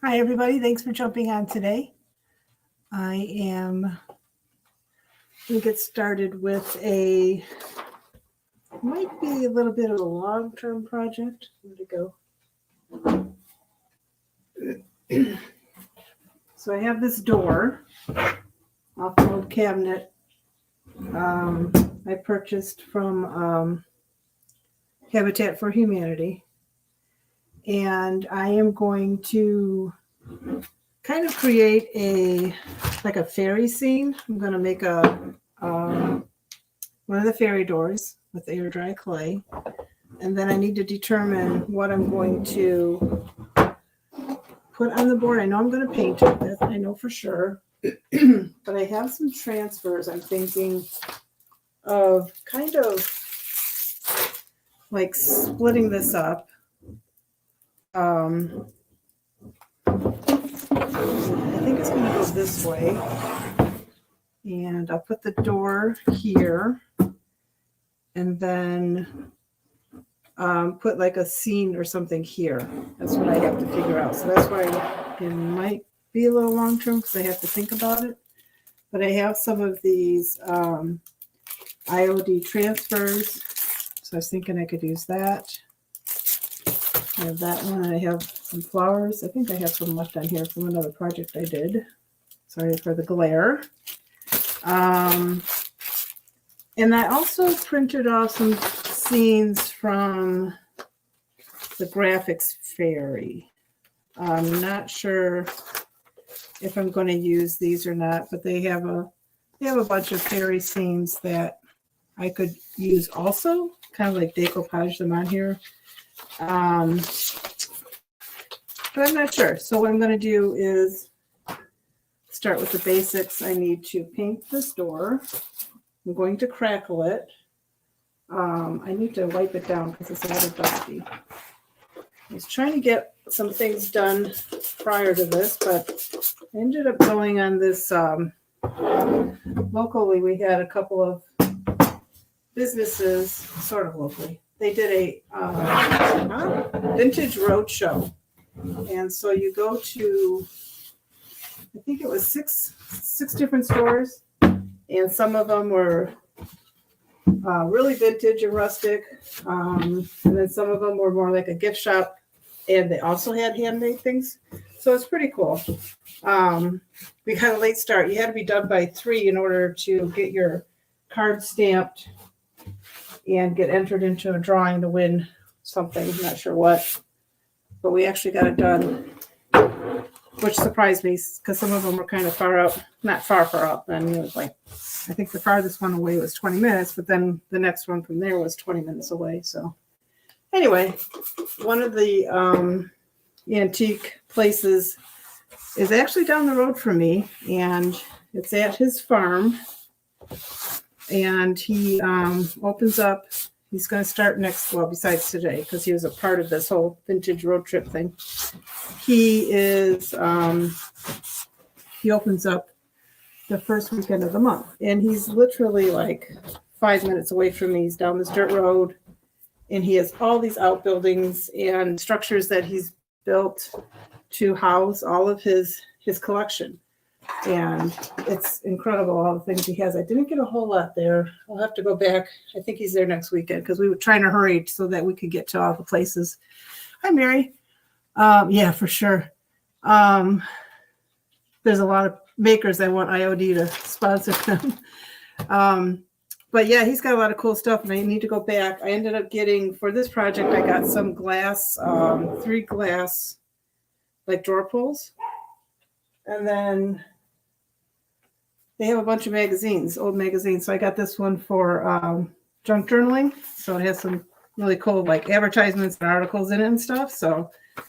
Hi, everybody. Thanks for jumping on today. I am going to get started with might be a little bit of a long-term project. Where'd it go? So I have this door off an old cabinet I purchased from Habitat for Humanity. And I am going to kind of create a fairy scene. I'm going to make one of the fairy doors with air dry clay, and then I need to determine what I'm going to put on the board. I know I'm going to paint it, that I know for sure, but I have some transfers. I'm thinking of kind of like splitting this up. I think it's going to go this way, and I'll put the door here, and then put like a scene or something here. That's what I have to figure out. So that's why it might be a little long term, because I have to think about it. But I have some of these IOD transfers, so I was thinking I could use that. I have that one, and I have some flowers. I think I have some left on here from another project I did. Sorry for the glare. And I also printed off some scenes from the Graphics Fairy. I'm not sure if I'm going to use these or not, but they have a bunch of fairy scenes that I could use also, kind of like decoupage them on here. But I'm not sure. So what I'm going to do is start with the basics. I need to paint this door. I'm going to crackle it. I need to wipe it down because it's a little dusty. I was trying to get some things done prior to this, but I ended up going on this. Locally, we had a couple of businesses, sort of locally. They did a vintage road show. And so you go to, I think it was six different stores, and some of them were really vintage and rustic, and then some of them were more like a gift shop, and they also had handmade things. So it's pretty cool. We got a late start. You had to be done by 3 in order to get your card stamped and get entered into a drawing to win something. I'm not sure what, but we actually got it done, which surprised me because some of them were kind of far out, not far out. Then it was like, I think the farthest one away was 20 minutes, but then the next one from there was 20 minutes away. So anyway, one of the antique places is actually down the road from me, and it's at his farm. And he opens up. He's going to start besides today, because he was a part of this whole vintage road trip thing. He opens up the first weekend of the month, and he's literally like 5 minutes away from me. He's down this dirt road, and he has all these outbuildings and structures that he's built to house all of his collection. And it's incredible, all the things he has. I didn't get a whole lot there. I'll have to go back. I think he's there next weekend, because we were trying to hurry so that we could get to all the places. Hi, Mary. Yeah, for sure. There's a lot of makers that want IOD to sponsor them. But yeah, he's got a lot of cool stuff, and I need to go back. I ended up getting, for this project, I got some glass, 3 glass, like drawer pulls. And then they have a bunch of magazines, old magazines. So I got this one for junk journaling. So it has some really cool like advertisements and articles in it and stuff. So I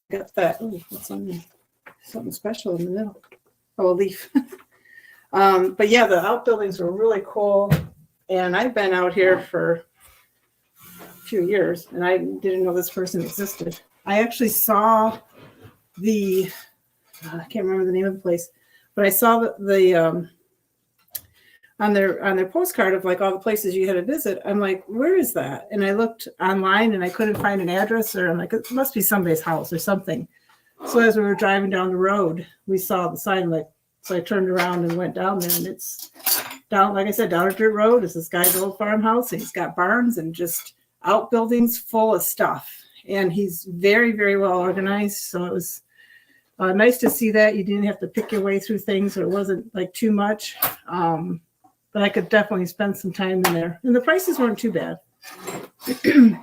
got that. Oh, what's on there? Something special in the middle. Oh, a leaf. But yeah, the outbuildings were really cool. And I've been out here for a few years, and I didn't know this person existed. I actually saw I can't remember the name of the place, but I saw the on their postcard of like all the places you had to visit. I'm like, where is that? And I looked online and I couldn't find an address, or I'm like, it must be somebody's house or something. So as we were driving down the road, we saw the sign, like, so I turned around and went down there, and it's down, like I said, down a dirt road is this guy's old farmhouse, and he's got barns and just outbuildings full of stuff. And he's very, very well organized. So it was nice to see that. You didn't have to pick your way through things, or it wasn't like too much. But I could definitely spend some time in there. And the prices weren't too bad.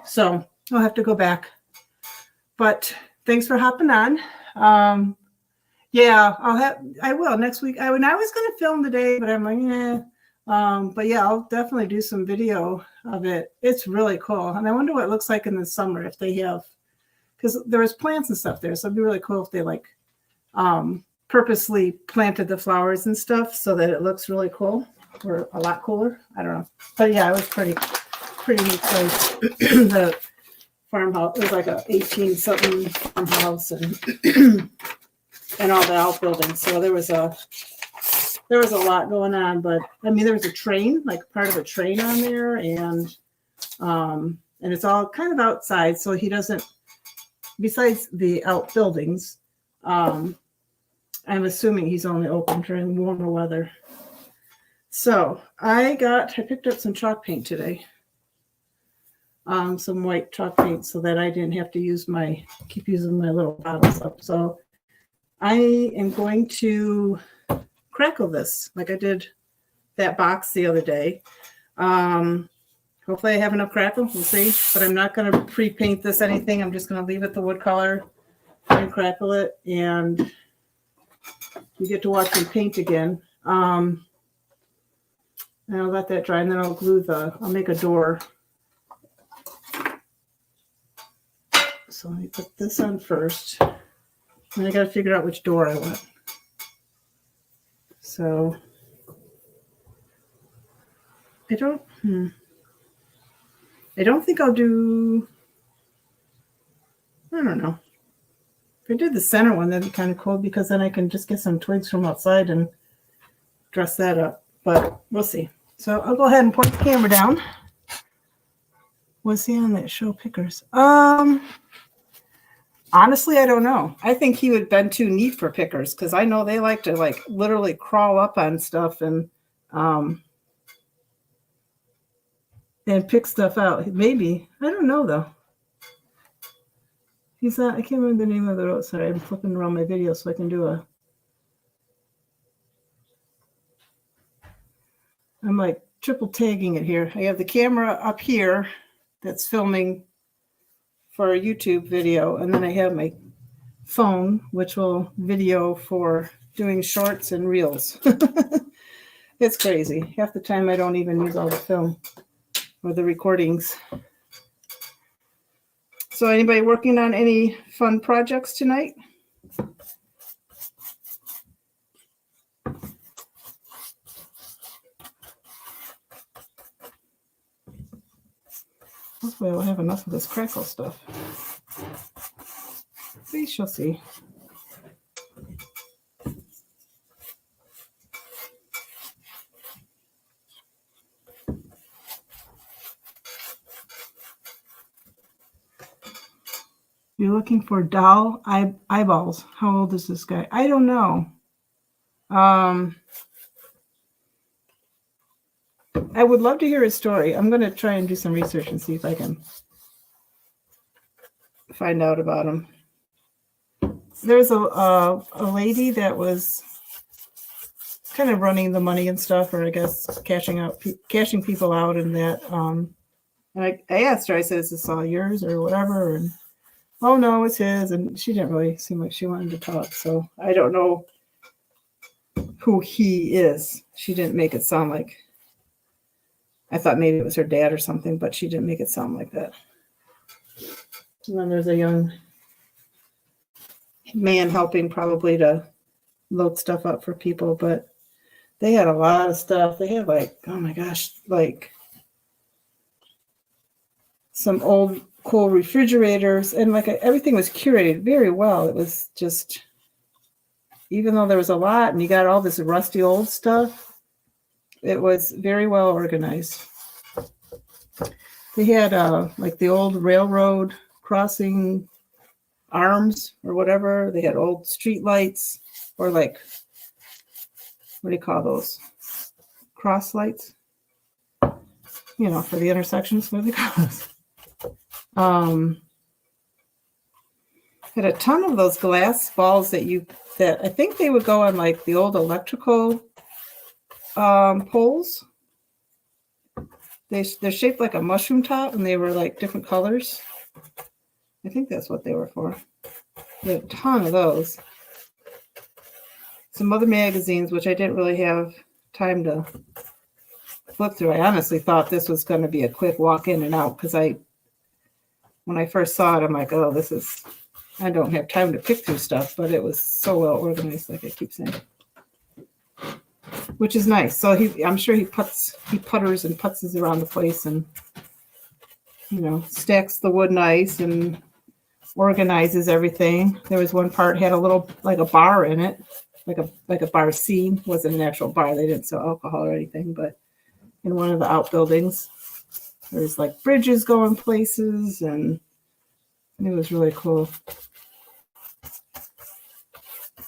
So I'll have to go back. But thanks for hopping on. Yeah, I will next week. I was going to film today, but I'm like, but yeah, I'll definitely do some video of it. It's really cool. And I wonder what it looks like in the summer if they have, because there was plants and stuff there. So it'd be really cool if they like purposely planted the flowers and stuff so that it looks really cool or a lot cooler. I don't know. But yeah, it was pretty neat place. The farmhouse, it was like a 18-something farmhouse and and all the outbuildings. So there was a lot going on, but I mean, there was a train, like part of a train on there, and it's all kind of outside. So he doesn't, besides the outbuildings, I'm assuming he's only open during warmer weather. So I picked up some chalk paint today. Some white chalk paint so that I didn't have to keep using my little bottles up. So I am going to crackle this like I did that box the other day. Hopefully I have enough crackle. We'll see. But I'm not going to pre-paint this anything. I'm just going to leave it the wood color and crackle it. And you get to watch me paint again. And I'll let that dry, and then I'll make a door. So let me put this on first. And I got to figure out which door I want. So I don't think I'll do, I don't know. If I did the center one, that'd be kind of cool because then I can just get some twigs from outside and dress that up. But we'll see. So I'll go ahead and point the camera down. Was he on that show pickers? Honestly, I don't know. I think he would have been too neat for pickers because I know they like to like literally crawl up on stuff and pick stuff out. Maybe. I don't know though. He's not, I can't remember the name of the road. Sorry, I'm flipping around my video so I can do I'm like triple tagging it here. I have the camera up here that's filming for a YouTube video, and then I have my phone, which will video for doing shorts and reels. It's crazy. Half the time I don't even use all the film or the recordings. So anybody working on any fun projects tonight? Hopefully I'll have enough of this crackle stuff. We shall see. You're looking for doll eyeballs. How old is this guy? I don't know. I would love to hear his story. I'm going to try and do some research and see if I can find out about him. There's a lady that was kind of running the money and stuff, or I guess cashing people out, and that. And I asked her. I said, "Is this all yours or whatever?" And oh no, it's his. And she didn't really seem like she wanted to talk. So I don't know who he is. She didn't make it sound like. I thought maybe it was her dad or something, but she didn't make it sound like that. And then there's a young man helping probably to load stuff up for people, but they had a lot of stuff. They had like, oh my gosh, like some old cool refrigerators, and like everything was curated very well. It was just, even though there was a lot and you got all this rusty old stuff, it was very well organized. They had like the old railroad crossing arms or whatever. They had old street lights, or like, what do you call those? Cross lights, you know, for the intersections. What do they call those? Had a ton of those glass balls that I think they would go on like the old electrical poles. They're shaped like a mushroom top, and they were like different colors. I think that's what they were for. We had a ton of those. Some other magazines, which I didn't really have time to flip through. I honestly thought this was going to be a quick walk in and out, because when I first saw it, I'm like, oh, I don't have time to pick through stuff, but it was so well organized, like I keep saying, which is nice. So I'm sure he putters and putzes around the place, and, you know, stacks the wood nice and organizes everything. There was one part had a little, like a bar in it, like a bar scene. It wasn't an actual bar. They didn't sell alcohol or anything, but in one of the outbuildings, there's like bridges going places, and it was really cool.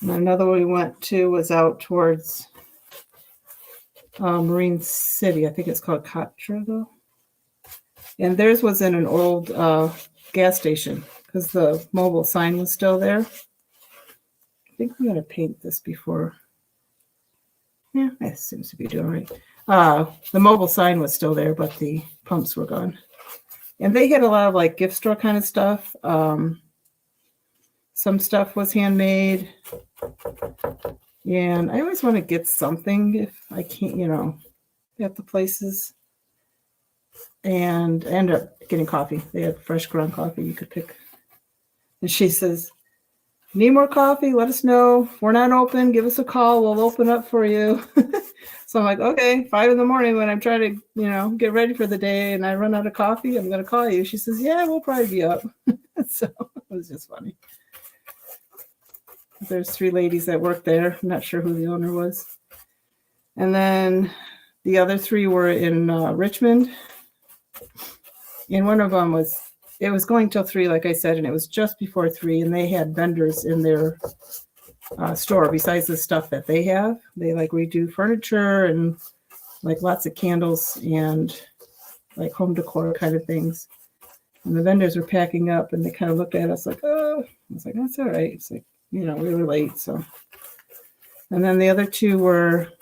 And another one we went to was out towards Marine City. I think it's called Cotreville. And theirs was in an old gas station, because the mobile sign was still there. I think I'm going to paint this before. Yeah, that seems to be doing right. The mobile sign was still there, but the pumps were gone. And they had a lot of like gift store kind of stuff. Some stuff was handmade. And I always want to get something if I can't, you know, at the places. And I ended up getting coffee. They had fresh ground coffee you could pick. And she says, need more coffee? Let us know. If we're not open, give us a call. We'll open up for you. So I'm like, okay, 5 a.m. when I'm trying to, you know, get ready for the day and I run out of coffee, I'm going to call you. She says, yeah, we'll probably be up. So it was just funny. There's 3 ladies that worked there. I'm not sure who the owner was. And then the other 3 were in Richmond. And one of them it was going till 3, like I said, and it was just before 3, and they had vendors in their store besides the stuff that they have. They like redo furniture and like lots of candles and like home decor kind of things. And the vendors were packing up, and they kind of looked at us like, oh, I was like, that's all right. It's like, you know, we were late. So, and then the other 2 were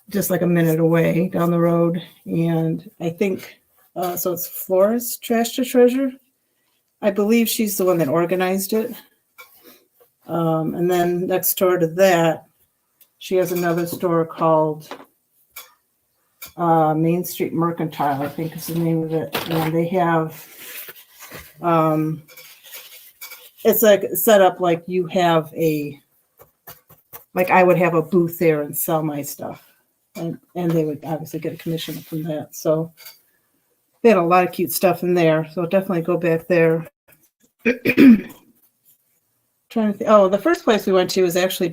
just like a minute away down the road. And I think, so it's Flores Trash to Treasure. I believe she's the one that organized it. And then next door to that, she has another store called Main Street Mercantile, I think is the name of it. And they have, it's like set up like you have like I would have a booth there and sell my stuff. And they would obviously get a commission from that. So they had a lot of cute stuff in there. So definitely go back there. Trying to think. Oh, the first place we went to was actually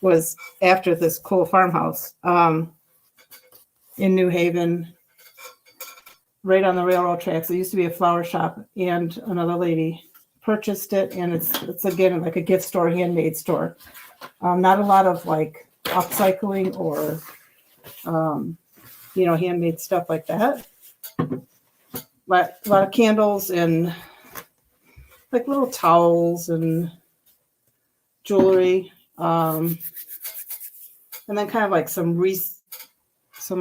was after this cool farmhouse in New Haven, right on the railroad tracks. It used to be a flower shop, and another lady purchased it, and it's again like a gift store, handmade store. Not a lot of like upcycling or you know, handmade stuff like that. A lot of candles and like little towels and jewelry, and then kind of like some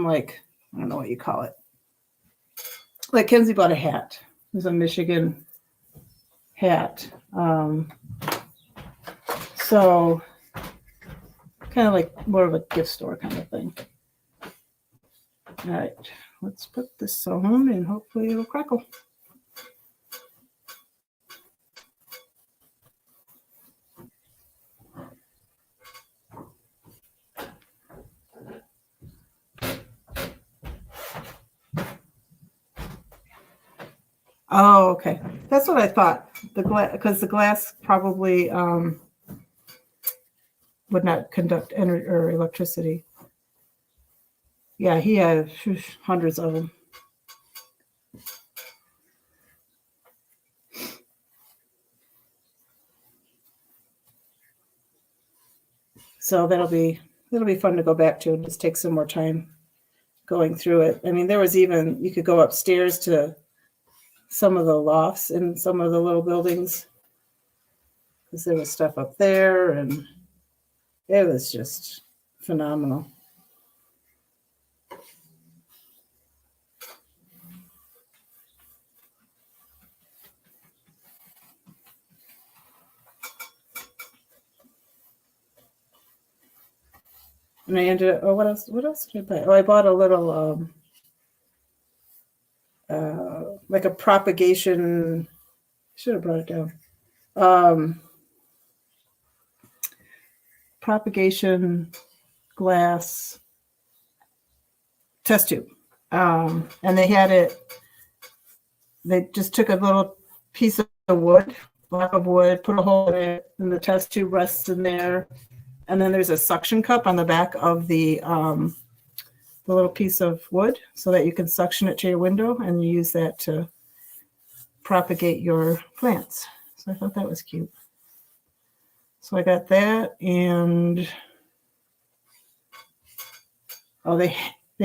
like, I don't know what you call it. Like Kenzie bought a hat. It was a Michigan hat. So kind of like more of a gift store kind of thing. All right, let's put this on and hopefully it'll crackle. Oh, okay. That's what I thought. Because the glass probably would not conduct energy or electricity. Yeah, he had hundreds of them. So it'll be fun to go back to and just take some more time going through it. I mean, there was even, you could go upstairs to some of the lofts in some of the little buildings because there was stuff up there, and it was just phenomenal. And I ended up, what else did I buy? Oh, I bought a little, like a propagation, should have brought it down. Propagation glass test tube. And they had it, they just took a little piece of wood, block of wood, put a hole in it, and the test tube rests in there. And then there's a suction cup on the back of the little piece of wood so that you can suction it to your window, and you use that to propagate your plants. So I thought that was cute. So I got that, and oh, they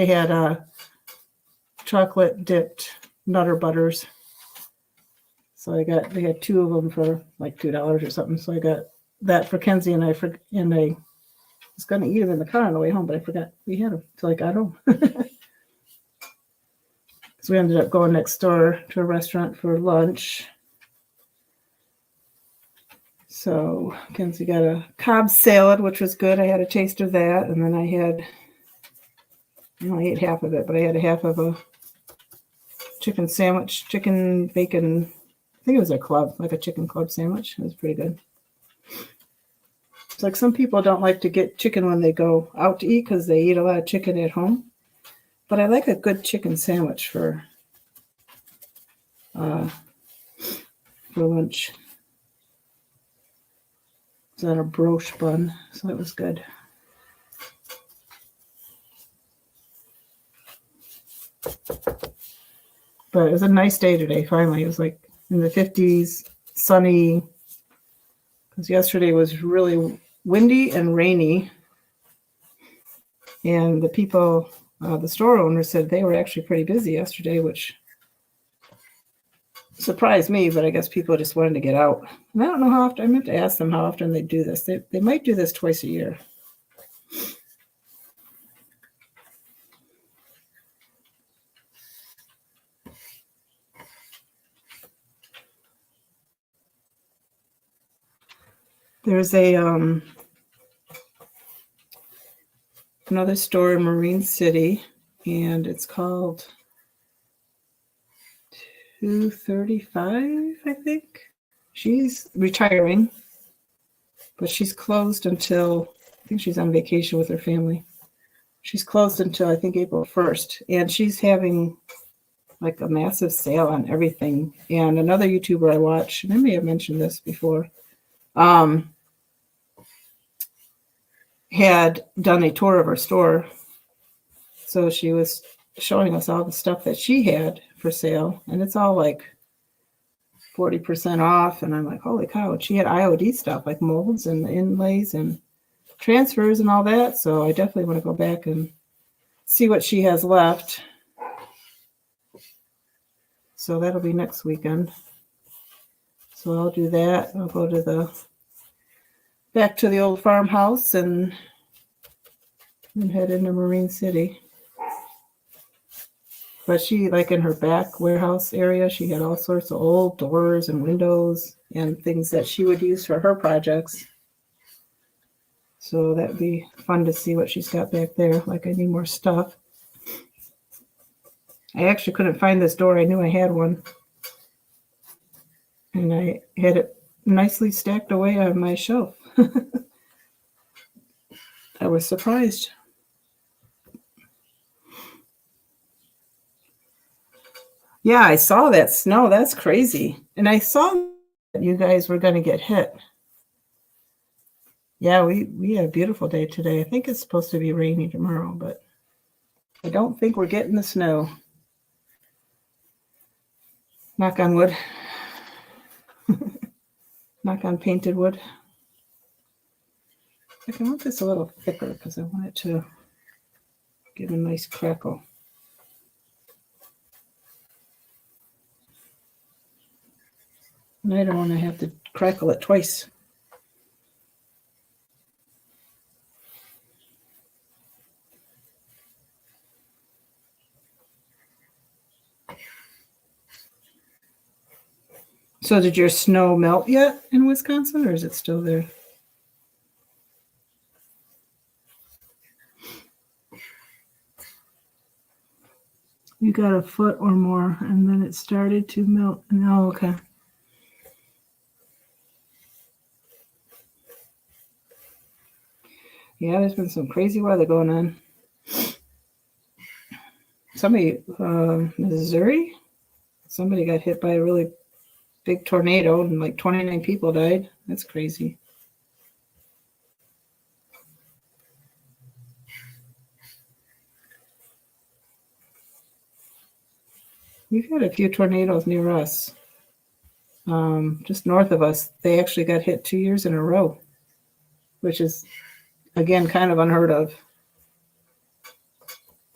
had chocolate dipped Nutter Butters. So they had 2 of them for like $2 or something. So I got that for Kenzie, and I was going to eat them in the car on the way home, but I forgot we had them till I got home. So we ended up going next door to a restaurant for lunch. So Kenzie got a Cobb salad, which was good. I had a taste of that, and then I only ate half of it, but I had a half of a chicken sandwich, chicken bacon. I think it was a club, like a chicken club sandwich. It was pretty good. It's like some people don't like to get chicken when they go out to eat because they eat a lot of chicken at home. But I like a good chicken sandwich for lunch. It's on a brioche bun, so it was good. But it was a nice day today, finally. It was like in the 50s, sunny, because yesterday was really windy and rainy. And the people, the store owners said they were actually pretty busy yesterday, which surprised me, but I guess people just wanted to get out. And I don't know how often, I meant to ask them how often they do this. They might do this twice a year. There's another store in Marine City, and it's called 235, I think. She's retiring, but she's closed until, I think she's on vacation with her family. She's closed until, I think, April 1st, and she's having like a massive sale on everything. And another YouTuber I watch, and I may have mentioned this before, had done a tour of her store. So she was showing us all the stuff that she had for sale, and it's all like 40% off. And I'm like, holy cow. And she had IOD stuff like molds and inlays and transfers and all that. So I definitely want to go back and see what she has left. So that'll be next weekend. So I'll do that. I'll go to back to the old farmhouse and head into Marine City. But she, like in her back warehouse area, she had all sorts of old doors and windows and things that she would use for her projects. So that'd be fun to see what she's got back there. Like, I need more stuff. I actually couldn't find this door. I knew I had one. And I had it nicely stacked away on my shelf. I was surprised. Yeah, I saw that snow. That's crazy. And I saw that you guys were going to get hit. Yeah, we had a beautiful day today. I think it's supposed to be rainy tomorrow, but I don't think we're getting the snow. Knock on wood. Knock on painted wood. I want this a little thicker because I want it to get a nice crackle. And I don't want to have to crackle it twice. So did your snow melt yet in Wisconsin, or is it still there? You got a foot or more, and then it started to melt. Oh, okay. Yeah, there's been some crazy weather going on. Missouri, somebody got hit by a really big tornado and like 29 people died. That's crazy. We've had a few tornadoes near us. Just north of us, they actually got hit 2 years in a row, which is, again, kind of unheard of.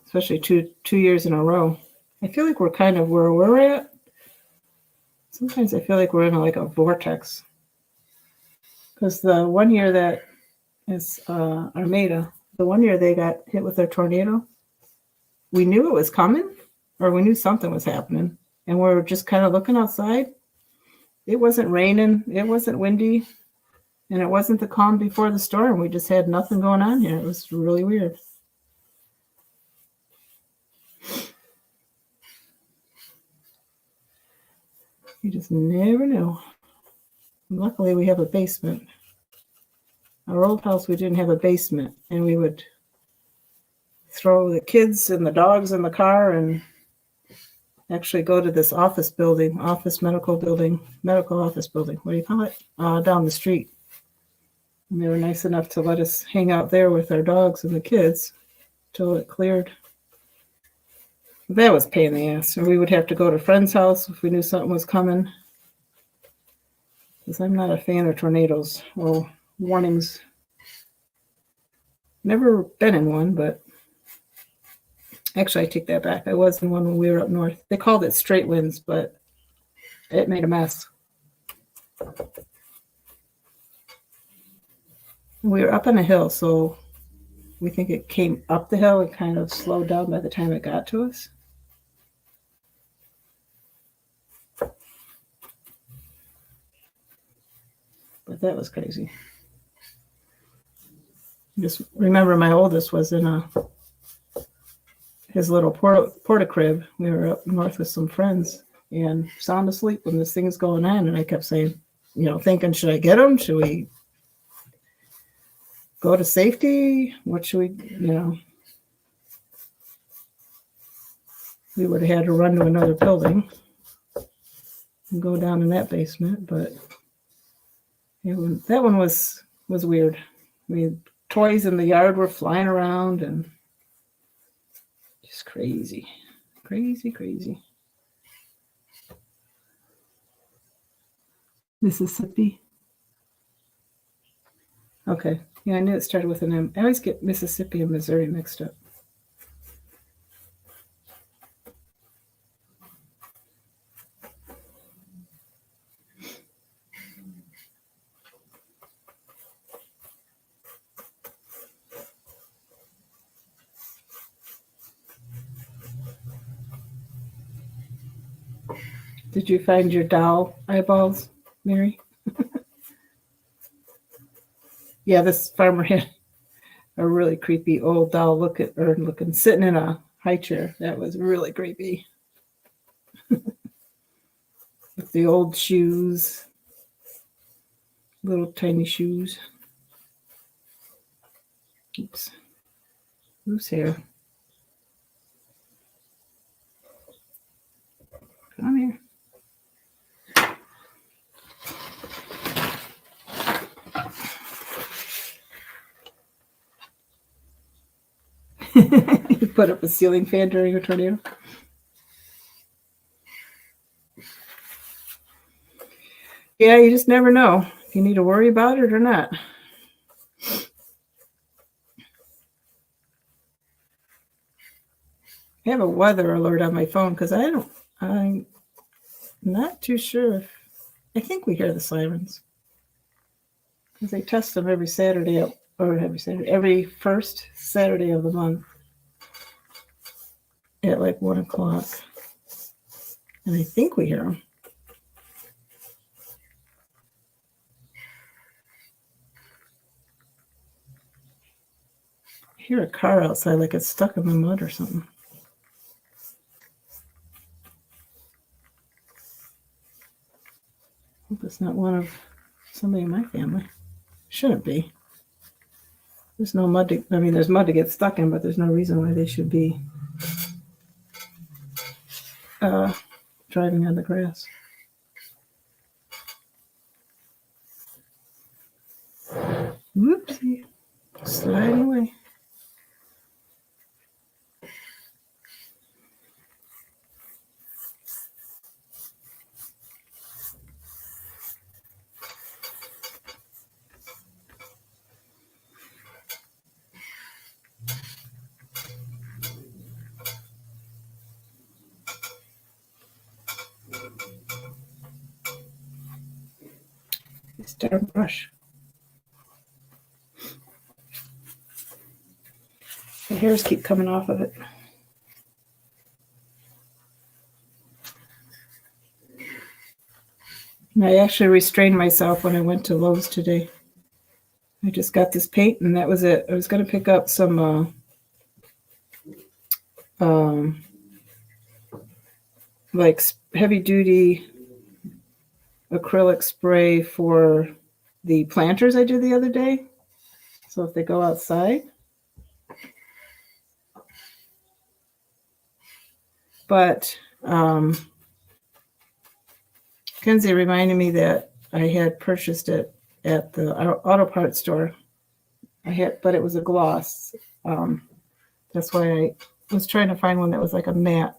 Especially two years in a row. I feel like we're kind of where we're at. Sometimes I feel like we're in like a vortex. Because the one year that is Armada, the one year they got hit with a tornado, we knew it was coming, or we knew something was happening, and we were just kind of looking outside. It wasn't raining, it wasn't windy, and it wasn't the calm before the storm. We just had nothing going on here. It was really weird. You just never know. Luckily, we have a basement. Our old house, we didn't have a basement, and we would throw the kids and the dogs in the car and actually go to this medical office building, what do you call it? Down the street. And they were nice enough to let us hang out there with our dogs and the kids till it cleared. That was a pain in the ass. And we would have to go to a friend's house if we knew something was coming. Because I'm not a fan of tornadoes or warnings. Never been in one, but actually I take that back. I was in one when we were up north. They called it straight winds, but it made a mess. We were up on a hill, so we think it came up the hill and kind of slowed down by the time it got to us. But that was crazy. Just remember my oldest was in his little porta crib. We were up north with some friends and sound asleep when this thing is going on. And I kept saying, thinking, should I get him? Should we go to safety? What should we, we would have had to run to another building and go down in that basement. But that one was weird. I mean, toys in the yard were flying around and just crazy. Mississippi. Okay. Yeah, I knew it started with an M. I always get Mississippi and Missouri mixed up. Did you find your doll eyeballs, Mary? Yeah, this farmer had a really creepy old doll looking sitting in a high chair. That was really creepy. With the old shoes, little tiny shoes. Oops. Who's here? Come here. You put up a ceiling fan during a tornado? Yeah, you just never know if you need to worry about it or not. have a weather alert on my phone because I'm not too sure if, I think we hear the sirens because they test them every Saturday, every first Saturday of the month at like 1 o'clock. And I think we hear them. I hear a car outside like it's stuck in the mud or something. Hope it's not one of somebody in my family. Shouldn't be. There's no mud to, I mean, there's mud to get stuck in, but there's no reason why they should be driving on the grass. Whoopsie. Sliding away. This darn brush. The hairs keep coming off of it. And I actually restrained myself when I went to Lowe's today. I just got this paint and that was it. I was going to pick up some like heavy duty acrylic spray for the planters I did the other day. So if they go outside. But Kenzie reminded me that I had purchased it at the auto parts store. But it was a gloss. That's why I was trying to find one that was like a matte.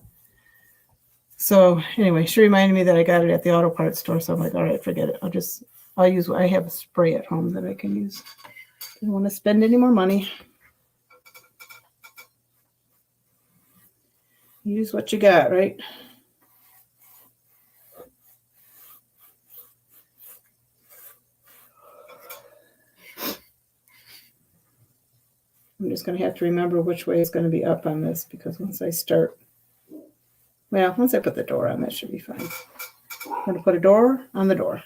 So anyway, she reminded me that I got it at the auto parts store. So I'm like, all right, forget it. I have a spray at home that I can use. I don't want to spend any more money. Use what you got, right? I'm just going to have to remember which way is going to be up on this because once I put the door on, that should be fine. I'm going to put a door on the door.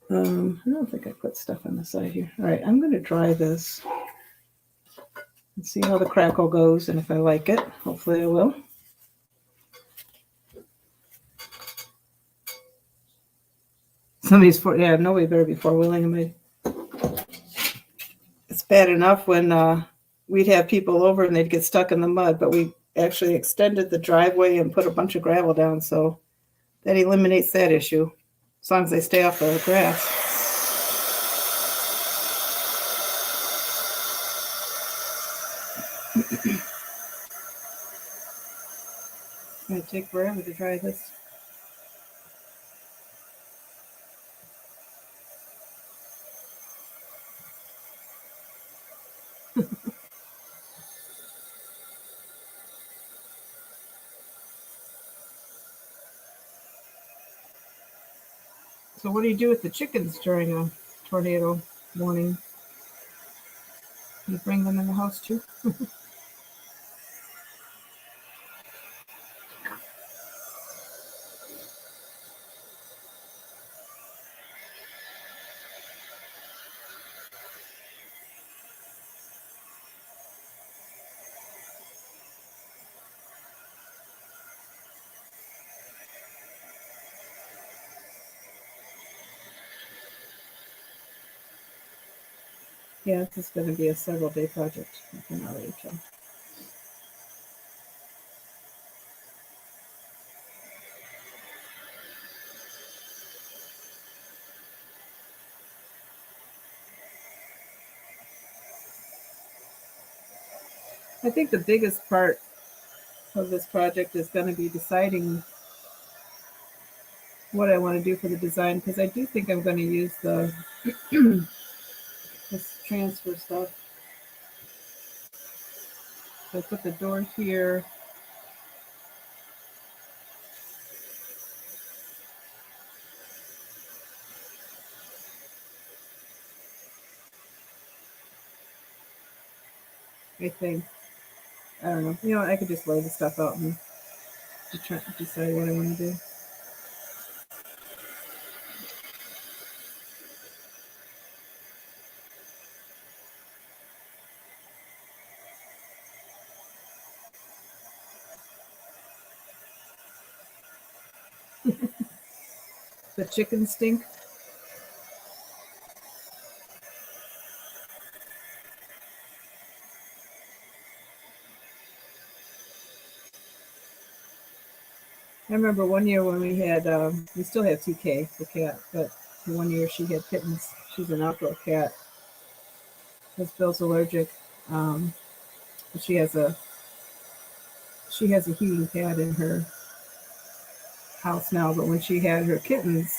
I don't think I put stuff on the side here. All right, I'm going to dry this and see how the crackle goes, and if I like it, hopefully I will. Nobody better be four-wheeling. It's bad enough when we'd have people over and they'd get stuck in the mud, but we actually extended the driveway and put a bunch of gravel down, so that eliminates that issue, as long as they stay off the grass. It's going to take forever to dry this. So what do you do with the chickens during a tornado warning? You bring them in the house too? Yeah, this is going to be a several-day project. I can already tell. I think the biggest part of this project is going to be deciding what I want to do for the design, because I do think I'm going to use this transfer stuff. So I put the door here. I think. I don't know. You know what? I could just lay the stuff out and decide what I want to do. The chicken stink. I remember one year when we still have TK, the cat, but one year she had kittens. She's an outdoor cat. Because Bill's allergic. Um, she has a heating pad in her house now, but when she had her kittens,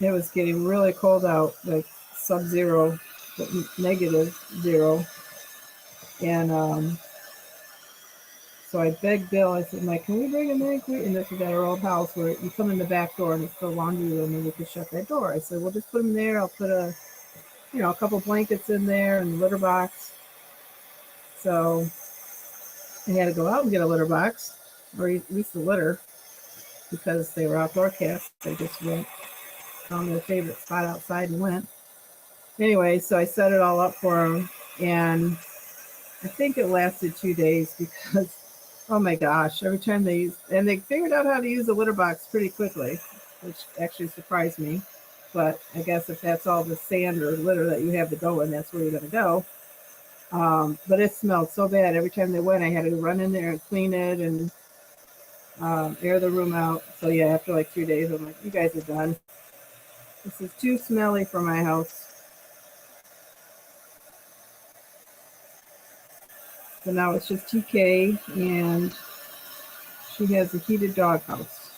it was getting really cold out, like sub-zero, -0. And so I begged Bill, I said, Mike, can we bring them in? And this is at our old house where you come in the back door and it's the laundry room and we could shut that door. I said, we'll just put them there. I'll put a couple blankets in there and the litter box. So I had to go out and get a litter box, or at least the litter, because they were outdoor cats. They just went, found their favorite spot outside and went. Anyway, so I set it all up for them, and I think it lasted 2 days because, oh my gosh, every time they figured out how to use the litter box pretty quickly, which actually surprised me. But I guess if that's all the sand or litter that you have to go in, that's where you're going to go. But it smelled so bad. Every time they went, I had to run in there and clean it and air the room out. So yeah, after like 3 days, I'm like, you guys are done. This is too smelly for my house. So now it's just TK, and she has a heated dog house.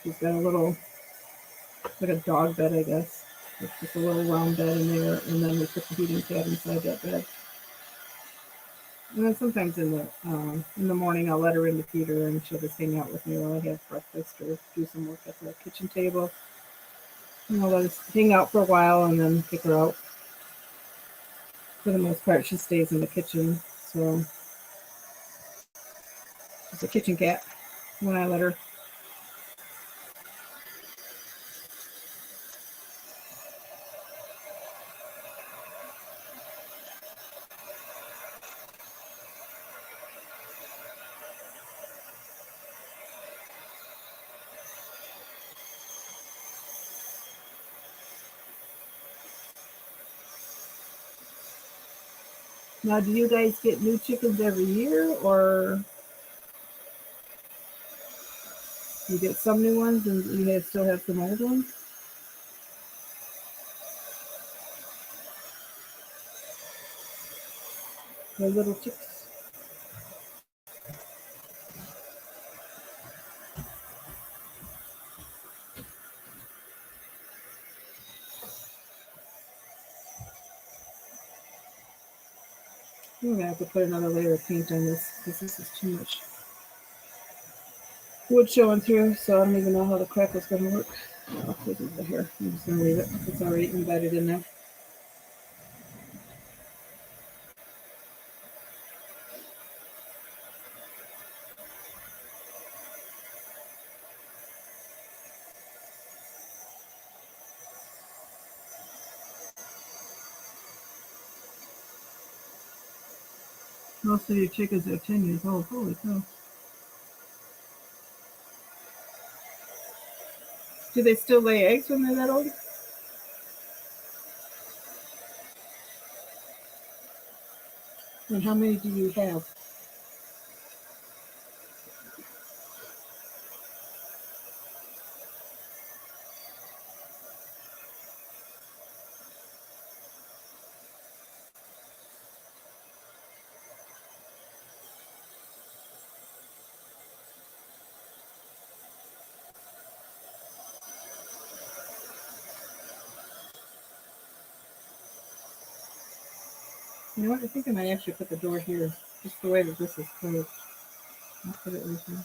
She's got a little, like a dog bed, I guess. It's just a little round bed in there, and then we put the heating pad inside that bed. And then sometimes in the morning, I'll let her in to feed her, and she'll just hang out with me while I have breakfast or do some work at the kitchen table. And I'll let her hang out for a while and then kick her out. For the most part, she stays in the kitchen, so she's a kitchen cat when I let her. Now, do you guys get new chickens every year, or you get some new ones and you still have some old ones? They're little chicks. I'm gonna have to put another layer of paint on this because this is too much wood showing through, so I don't even know how the crack is gonna work. Oh, this is the hair. I'm just gonna leave it. It's already embedded in there. Most of your chickens are 10 years old. Holy cow. Do they still lay eggs when they're that old? And how many do you have? You know what? I think I might actually put the door here, just the way that this is closed. I'll put it right here.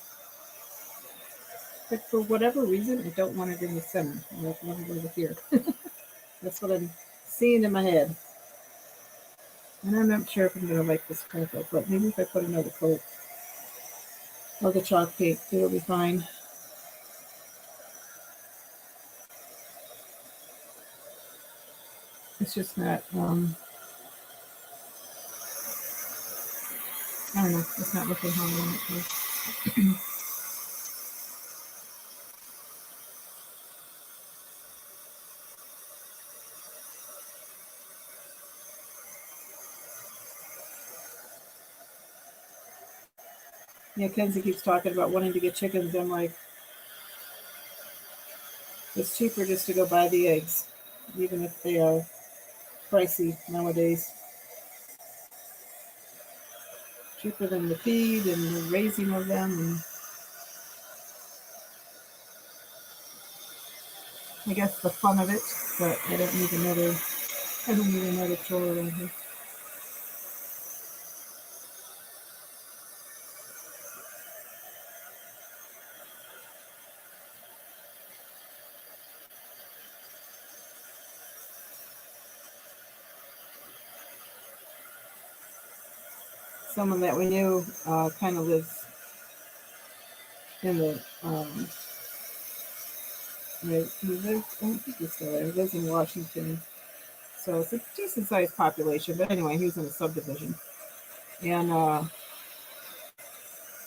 But for whatever reason, I don't want it in the center. I want it over here. That's what I'm seeing in my head. And I'm not sure if I'm going to like this carpet, but maybe if I put another coat of the chalk paint, it'll be fine. It's just not, I don't know, it's not looking how I want it to. Yeah, Kenzie keeps talking about wanting to get chickens. I'm like, it's cheaper just to go buy the eggs, even if they are pricey nowadays. Cheaper than the feed and the raising of them. And I guess the fun of it, but I don't need another chore around here. Someone that we knew kind of lives in the he lives, I don't think he's still there. He lives in Washington, so it's a decent sized population. But anyway, he was in a subdivision, and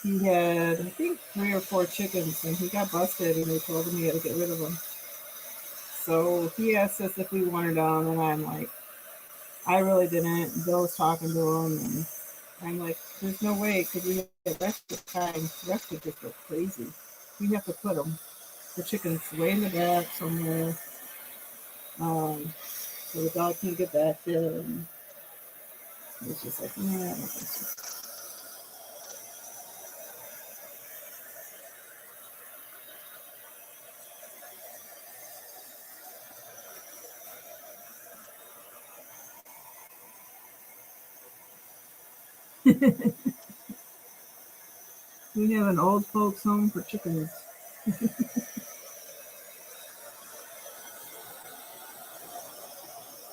he had, I think, 3 or 4 chickens, and he got busted, and they told him he had to get rid of them. So he asked us if we wanted them, and I'm like, I really didn't. Bill was talking to him, and I'm like, there's no way, because we have rescue time. Rescue just go crazy. We have to put them, the chickens, way in the back somewhere, so the dog can't get back there. And it's just like, yeah, I don't think so. We have an old folks home for chickens.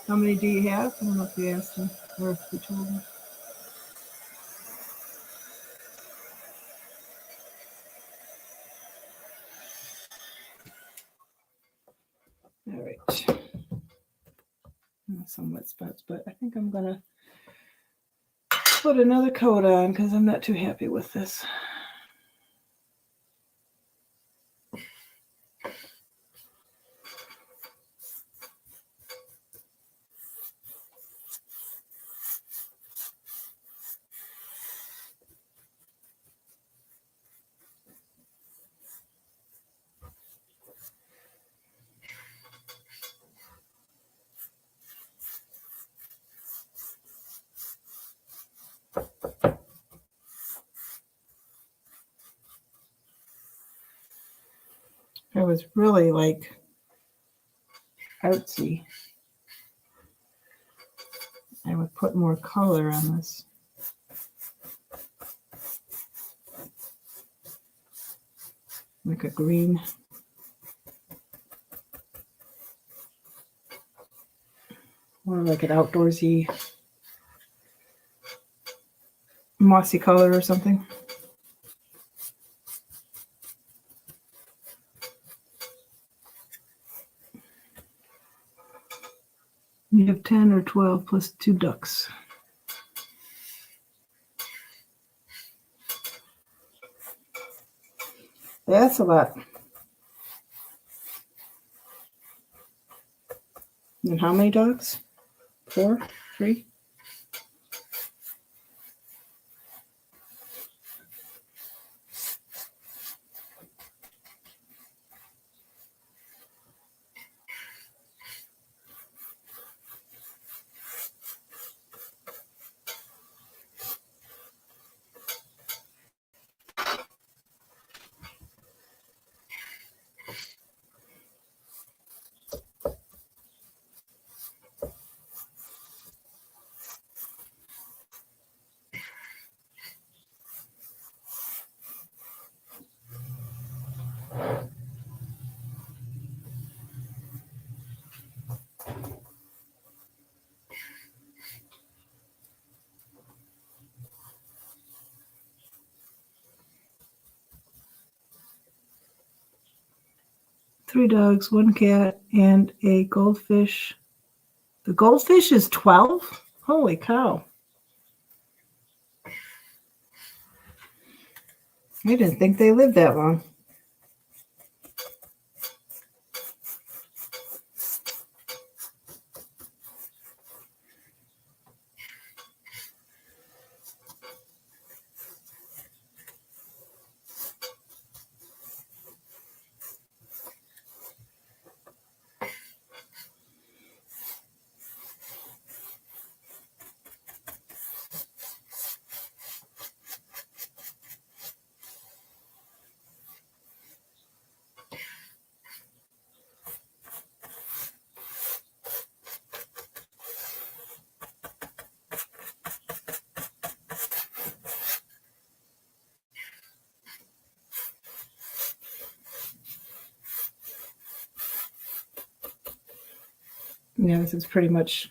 How many do you have? I don't know if you asked him or if you told him. All right. Some wet spots, but I think I'm gonna put another coat on because I'm not too happy with this. I was really like artsy. I would put more color on this. Like a green. Or like an outdoorsy mossy color or something. You have 10 or 12 plus 2 ducks. That's a lot. And how many dogs? 4? 3? 3 dogs, 1 cat, and a goldfish. The goldfish is 12? Holy cow. I didn't think they lived that long. Yeah, this is pretty much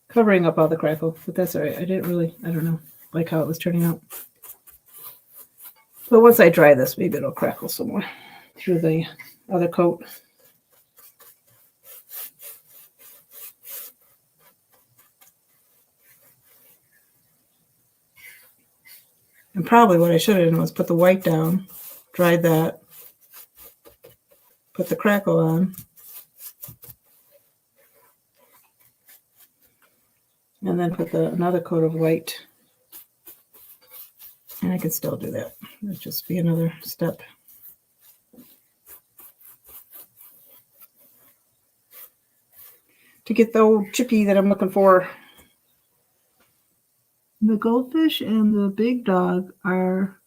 covering up all the crackle, but that's all right. I don't know, like how it was turning out. But once I dry this, maybe it'll crackle some more through the other coat. And probably what I should have done was put the white down, dried that, put the crackle on, and then put another coat of white. And I can still do that. It'll just be another step. To get the old chippy that I'm looking for. The goldfish and the big dog are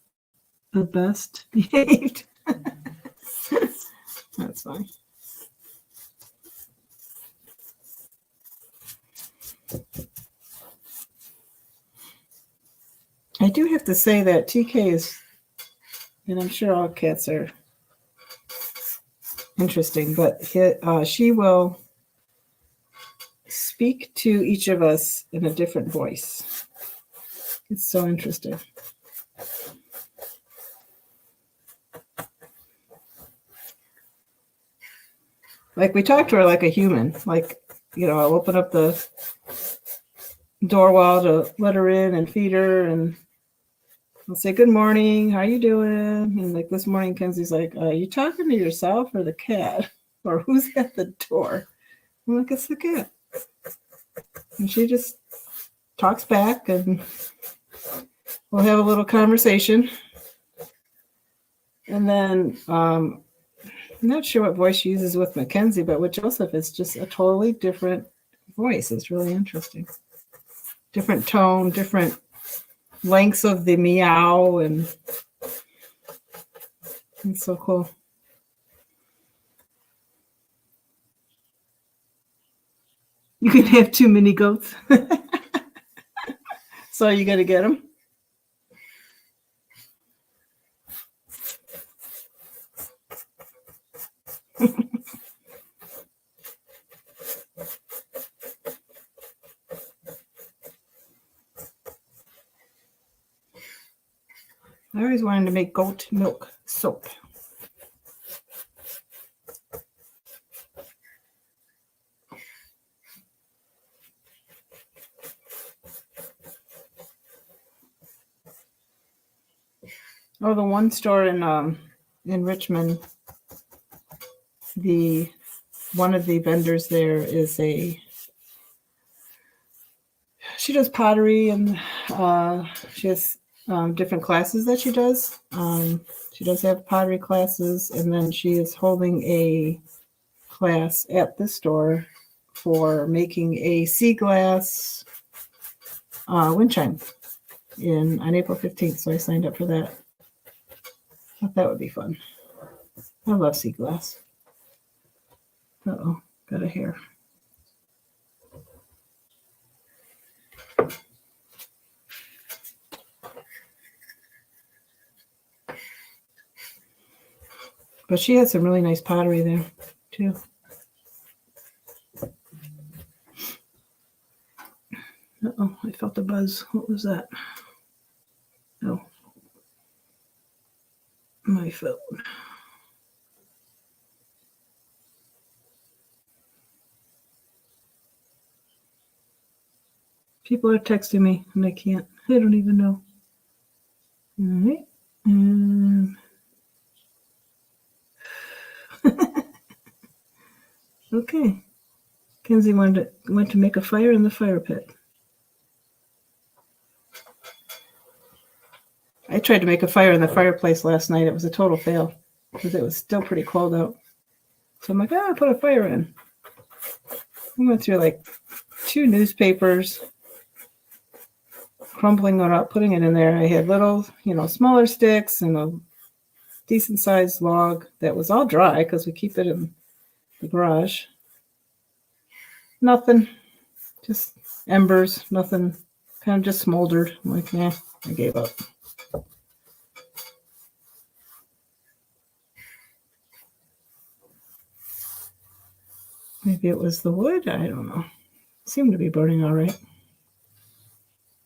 the best behaved. That's fine. I do have to say that TK is, and I'm sure all cats are interesting, but she will speak to each of us in a different voice. It's so interesting. Like we talk to her like a human. Like, I'll open up the door wall to let her in and feed her, and I'll say, good morning, how you doing? And like this morning, Kenzie's like, you talking to yourself or the cat? Or who's at the door? I'm like, it's the cat. And she just talks back and we'll have a little conversation. And then I'm not sure what voice she uses with Mackenzie, but with Joseph, it's just a totally different voice. It's really interesting. Different tone, different lengths of the meow, and it's so cool. You can have too many goats. So you got to get them. I always wanted to make goat milk soap. Oh, the one store in Richmond, one of the vendors there is she does pottery, and she has different classes that she does. She does have pottery classes, and then she is holding a class at the store for making a sea glass wind chime on April 15th. So I signed up for that. I thought that would be fun. I love sea glass. Uh-oh, got a hair. But she has some really nice pottery there, too. Uh-oh, I felt a buzz. What was that? Oh, my phone. People are texting me and I can't. I don't even know. All right. Okay. Kenzie went to make a fire in the fire pit. I tried to make a fire in the fireplace last night. It was a total fail because it was still pretty cold out. So I'm like, I'll put a fire in. I went through like 2 newspapers, crumpling it up, putting it in there. I had little, smaller sticks and a decent sized log that was all dry because we keep it in the garage. Nothing, just embers, nothing, kind of just smoldered. I'm like, I gave up. Maybe it was the wood. I don't know. It seemed to be burning all right.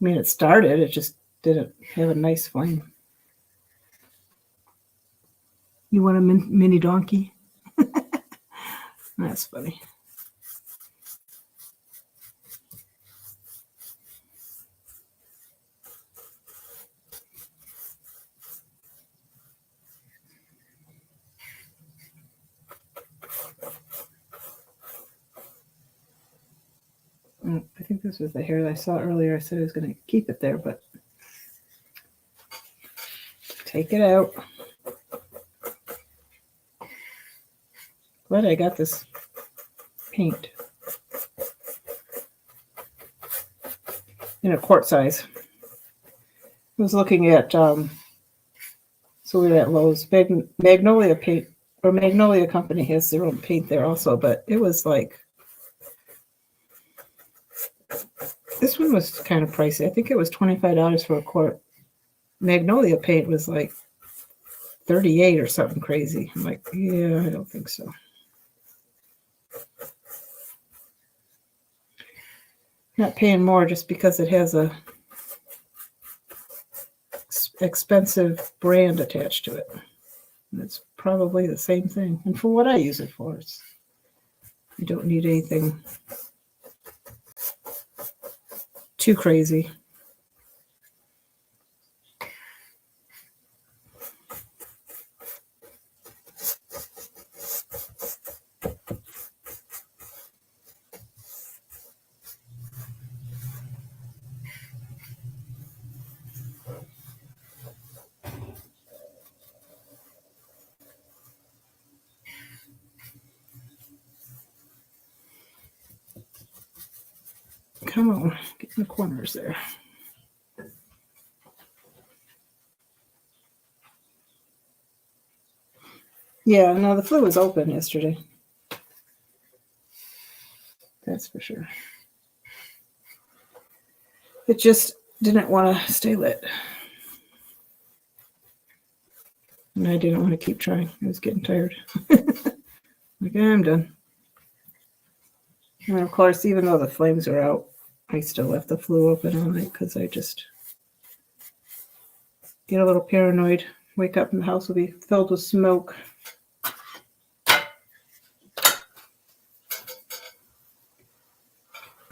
I mean, it started. It just didn't have a nice flame. You want a mini donkey? That's funny. I think this was the hair that I saw earlier. I said I was going to keep it there, but take it out. Glad I got this paint in a quart size. I was looking at, so we were at Lowe's. Magnolia Paint, or Magnolia Company has their own paint there also, but it was like, this one was kind of pricey. I think it was $25 for a quart. Magnolia paint was like $38 or something crazy. I'm like, yeah, I don't think so. Not paying more just because it has a expensive brand attached to it. And it's probably the same thing. And for what I use it for, you don't need anything too crazy. Come on, get in the corners there. Yeah, no, the flue was open yesterday. That's for sure. It just didn't want to stay lit. And I didn't want to keep trying. I was getting tired. Like, I'm done. And of course, even though the flames are out, I still left the flue open all night because I just get a little paranoid. Wake up and the house will be filled with smoke.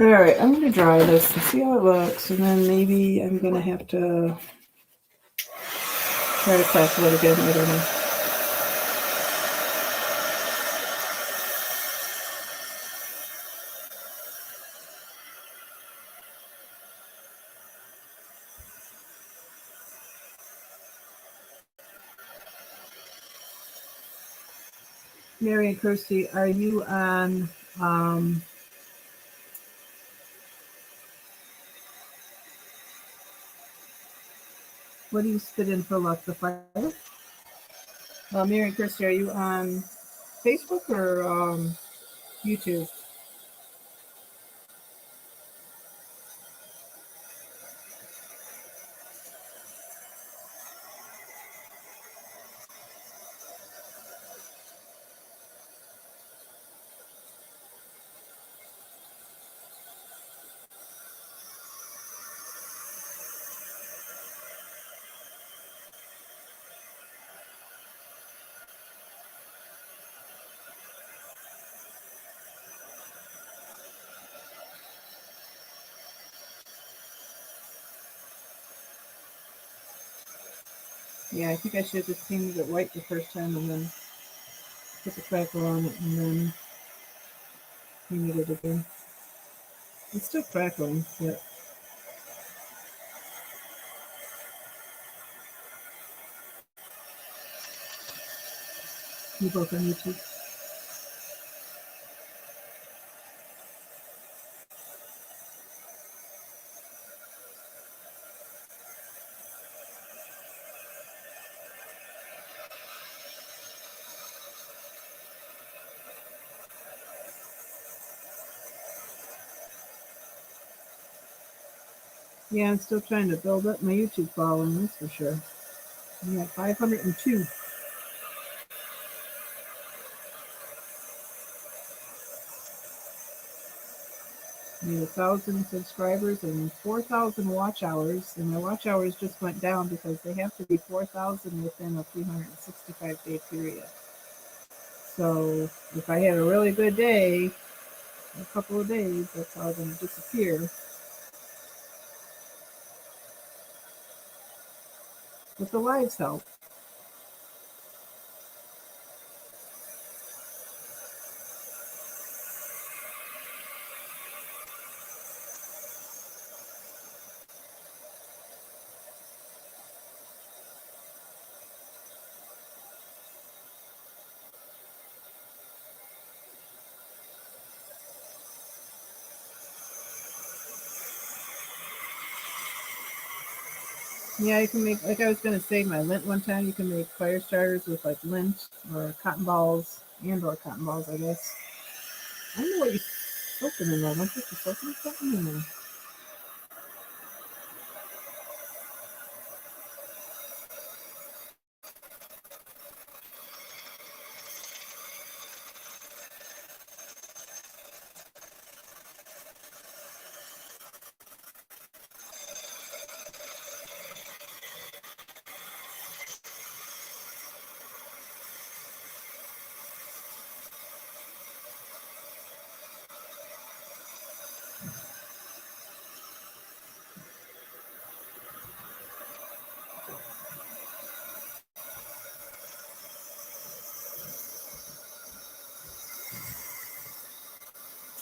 All right, I'm going to dry this and see how it looks, and then maybe I'm going to have to try to tackle it again. I don't know. Mary and Kirsty, are you on what do you spit in for luck? The fire? Mary and Kirsty, are you on Facebook or YouTube? Yeah, I think I should have just painted it white the first time and then put the crackle on it and then painted it again. It's still crackling, but you both on YouTube. Yeah, I'm still trying to build up my YouTube following, that's for sure. I'm at 502. I need 1,000 subscribers and 4,000 watch hours, and my watch hours just went down because they have to be 4,000 within a 365-day period. So if I had a really good day, a couple of days, that's all going to disappear. But the lives help. Yeah, you can make, like I was going to say, my lint one time, you can make fire starters with like lint or cotton balls, or cotton balls, I guess. I don't know what you're soaking in there. Don't you put soaking something in there?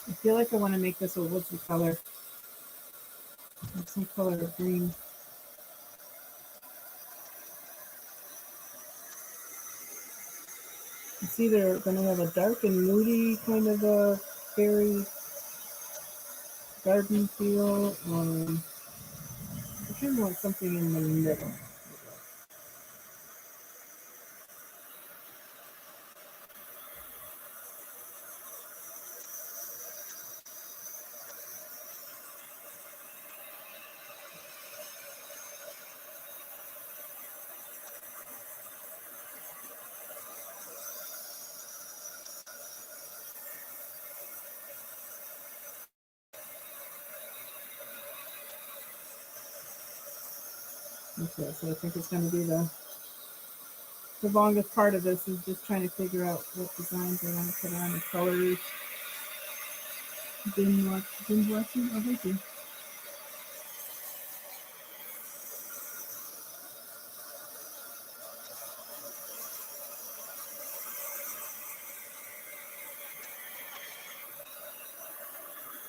I feel like I want to make this a woodsy color. Like some color of green. It's either going to have a dark and moody kind of a fairy garden feel, or I kind of want something in the middle. Okay, so I think it's going to be the longest part of this is just trying to figure out what designs I want to put on, the colors. Binge watching? Oh, thank you.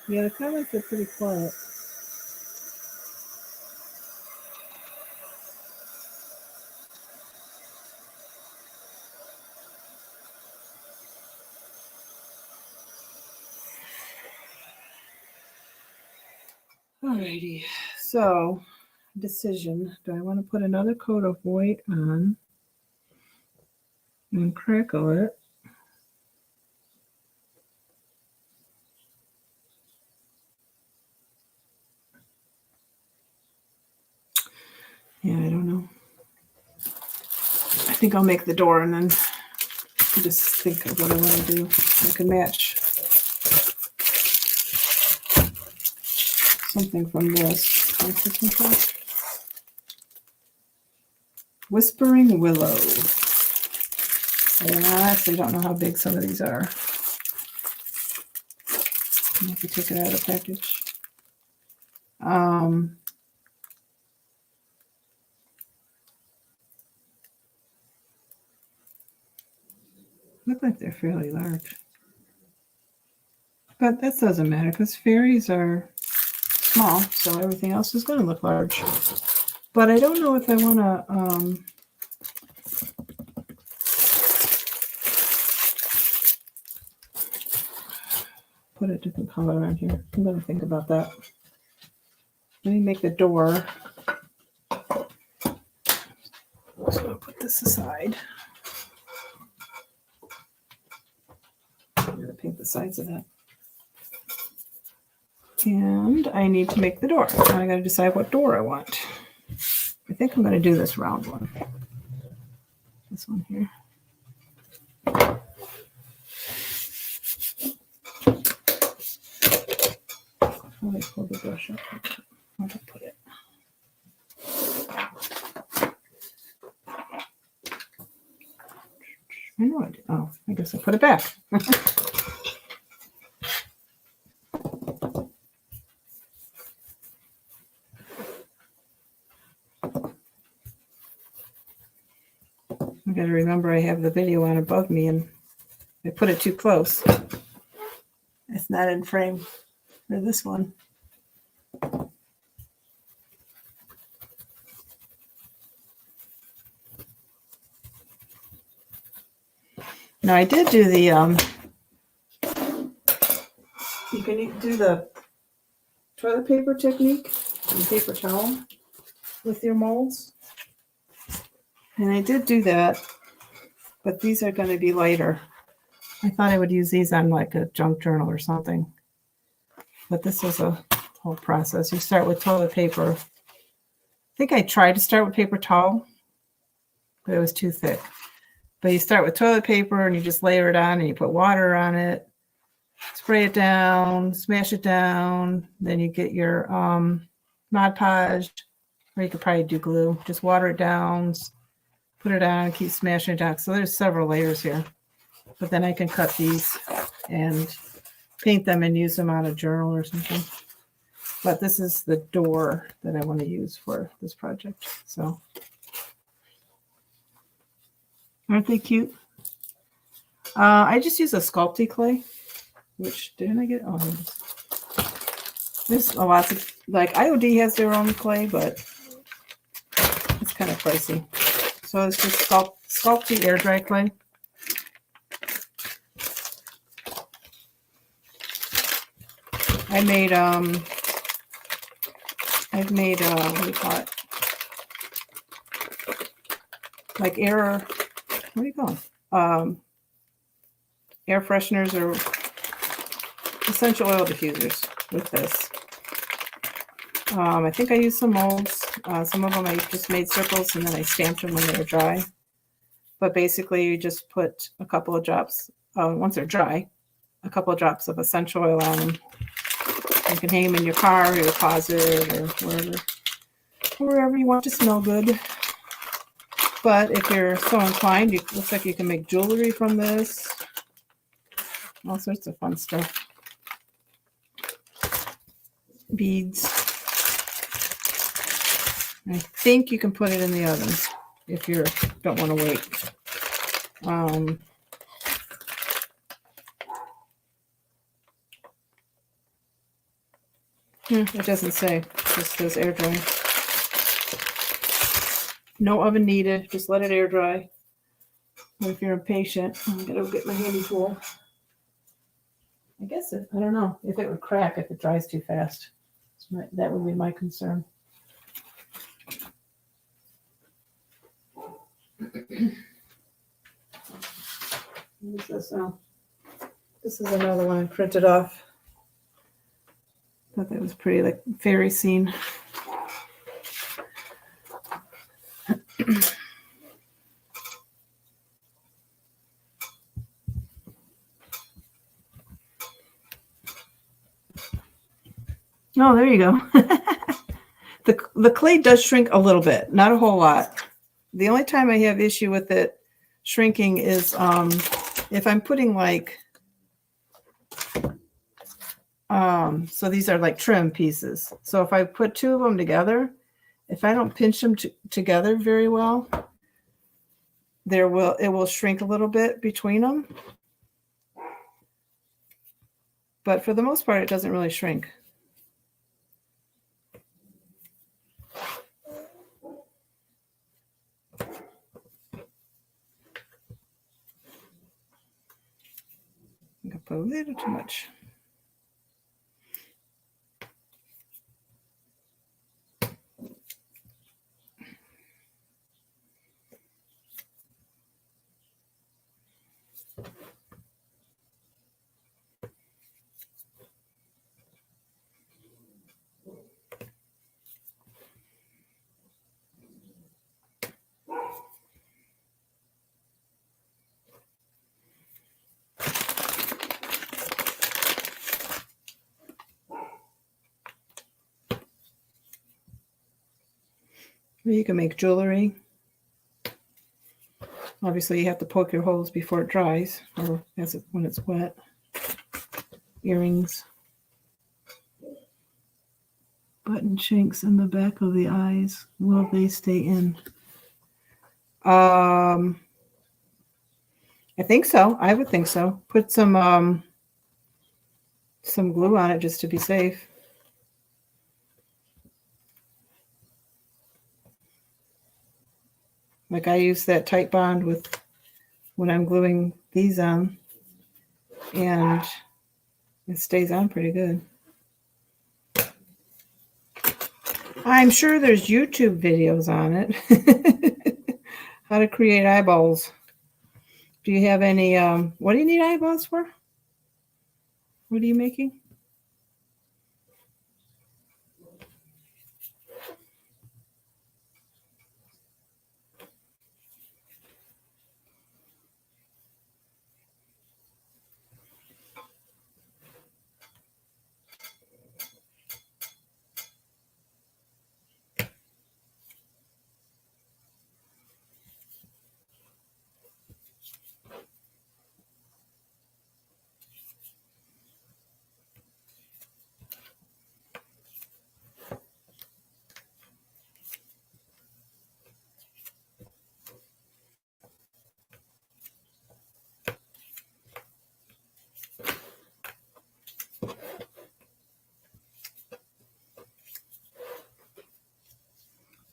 Yeah, the comments are pretty quiet. Alrighty, so decision. Do I want to put another coat of white on and crackle it? Yeah, I don't know. I think I'll make the door and then just think of what I want to do. I can match something from this. What's this one called? Whispering Willow. And I actually don't know how big some of these are. I have to take it out of the package. look like they're fairly large. But that doesn't matter because fairies are small, so everything else is going to look large. But I don't know if I want to put a different color on here. I'm going to think about that. Let me make the door. So I'll put this aside. I'm going to paint the sides of that. And I need to make the door. Now I got to decide what door I want. I think I'm going to do this round one. This one here. Let me pull the brush up. Where to put it? I know I did. Oh, I guess I put it back. I got to remember I have the video on above me and I put it too close. It's not in frame for this one. Now I did do the, you can do the toilet paper technique and paper towel with your molds. And I did do that, but these are going to be lighter. I thought I would use these on like a junk journal or something. But this is a whole process. You start with toilet paper. I think I tried to start with paper towel, but it was too thick. But you start with toilet paper and you just layer it on and you put water on it, spray it down, smash it down. Then you get your Mod Podge, or you could probably do glue. Just water it down, put it on, keep smashing it down. So there's several layers here. But then I can cut these and paint them and use them on a journal or something. But this is the door that I want to use for this project. So aren't they cute? I just use a Sculpey clay, which didn't I get? Oh, there's a lot of, like IOD has their own clay, but it's kind of pricey. So it's just Sculpey air dry clay. I've made what do you call it? Like air, what do you call them? Air fresheners or essential oil diffusers with this. I think I used some molds. Some of them I just made circles and then I stamped them when they were dry. But basically you just put a couple of drops, once they're dry, a couple of drops of essential oil on them. You can hang them in your car or your closet or wherever you want to smell good. But if you're so inclined, it looks like you can make jewelry from this. All sorts of fun stuff. Beads. I think you can put it in the oven if you don't want to wait. It doesn't say. It just says air dry. No oven needed. Just let it air dry. Or if you're impatient, I'm going to get my handy tool. I guess I don't know if it would crack if it dries too fast. That would be my concern. What is this now? This is another one I printed off. Thought that was pretty, like fairy scene. Oh, there you go. The clay does shrink a little bit, not a whole lot. The only time I have issue with it shrinking is if I'm putting like, so these are like trim pieces. So if I put two of them together, if I don't pinch them together very well, it will shrink a little bit between them. But for the most part, it doesn't really shrink. I think I put a little too much. You can make jewelry. Obviously, you have to poke your holes before it dries, or when it's wet. Earrings. Button chinks in the back of the eyes. Will they stay in? I think so. I would think so. Put some glue on it just to be safe. Like I use that Titebond with when I'm gluing these on, and it stays on pretty good. I'm sure there's YouTube videos on it. How to create eyeballs. Do you have any, what do you need eyeballs for? What are you making?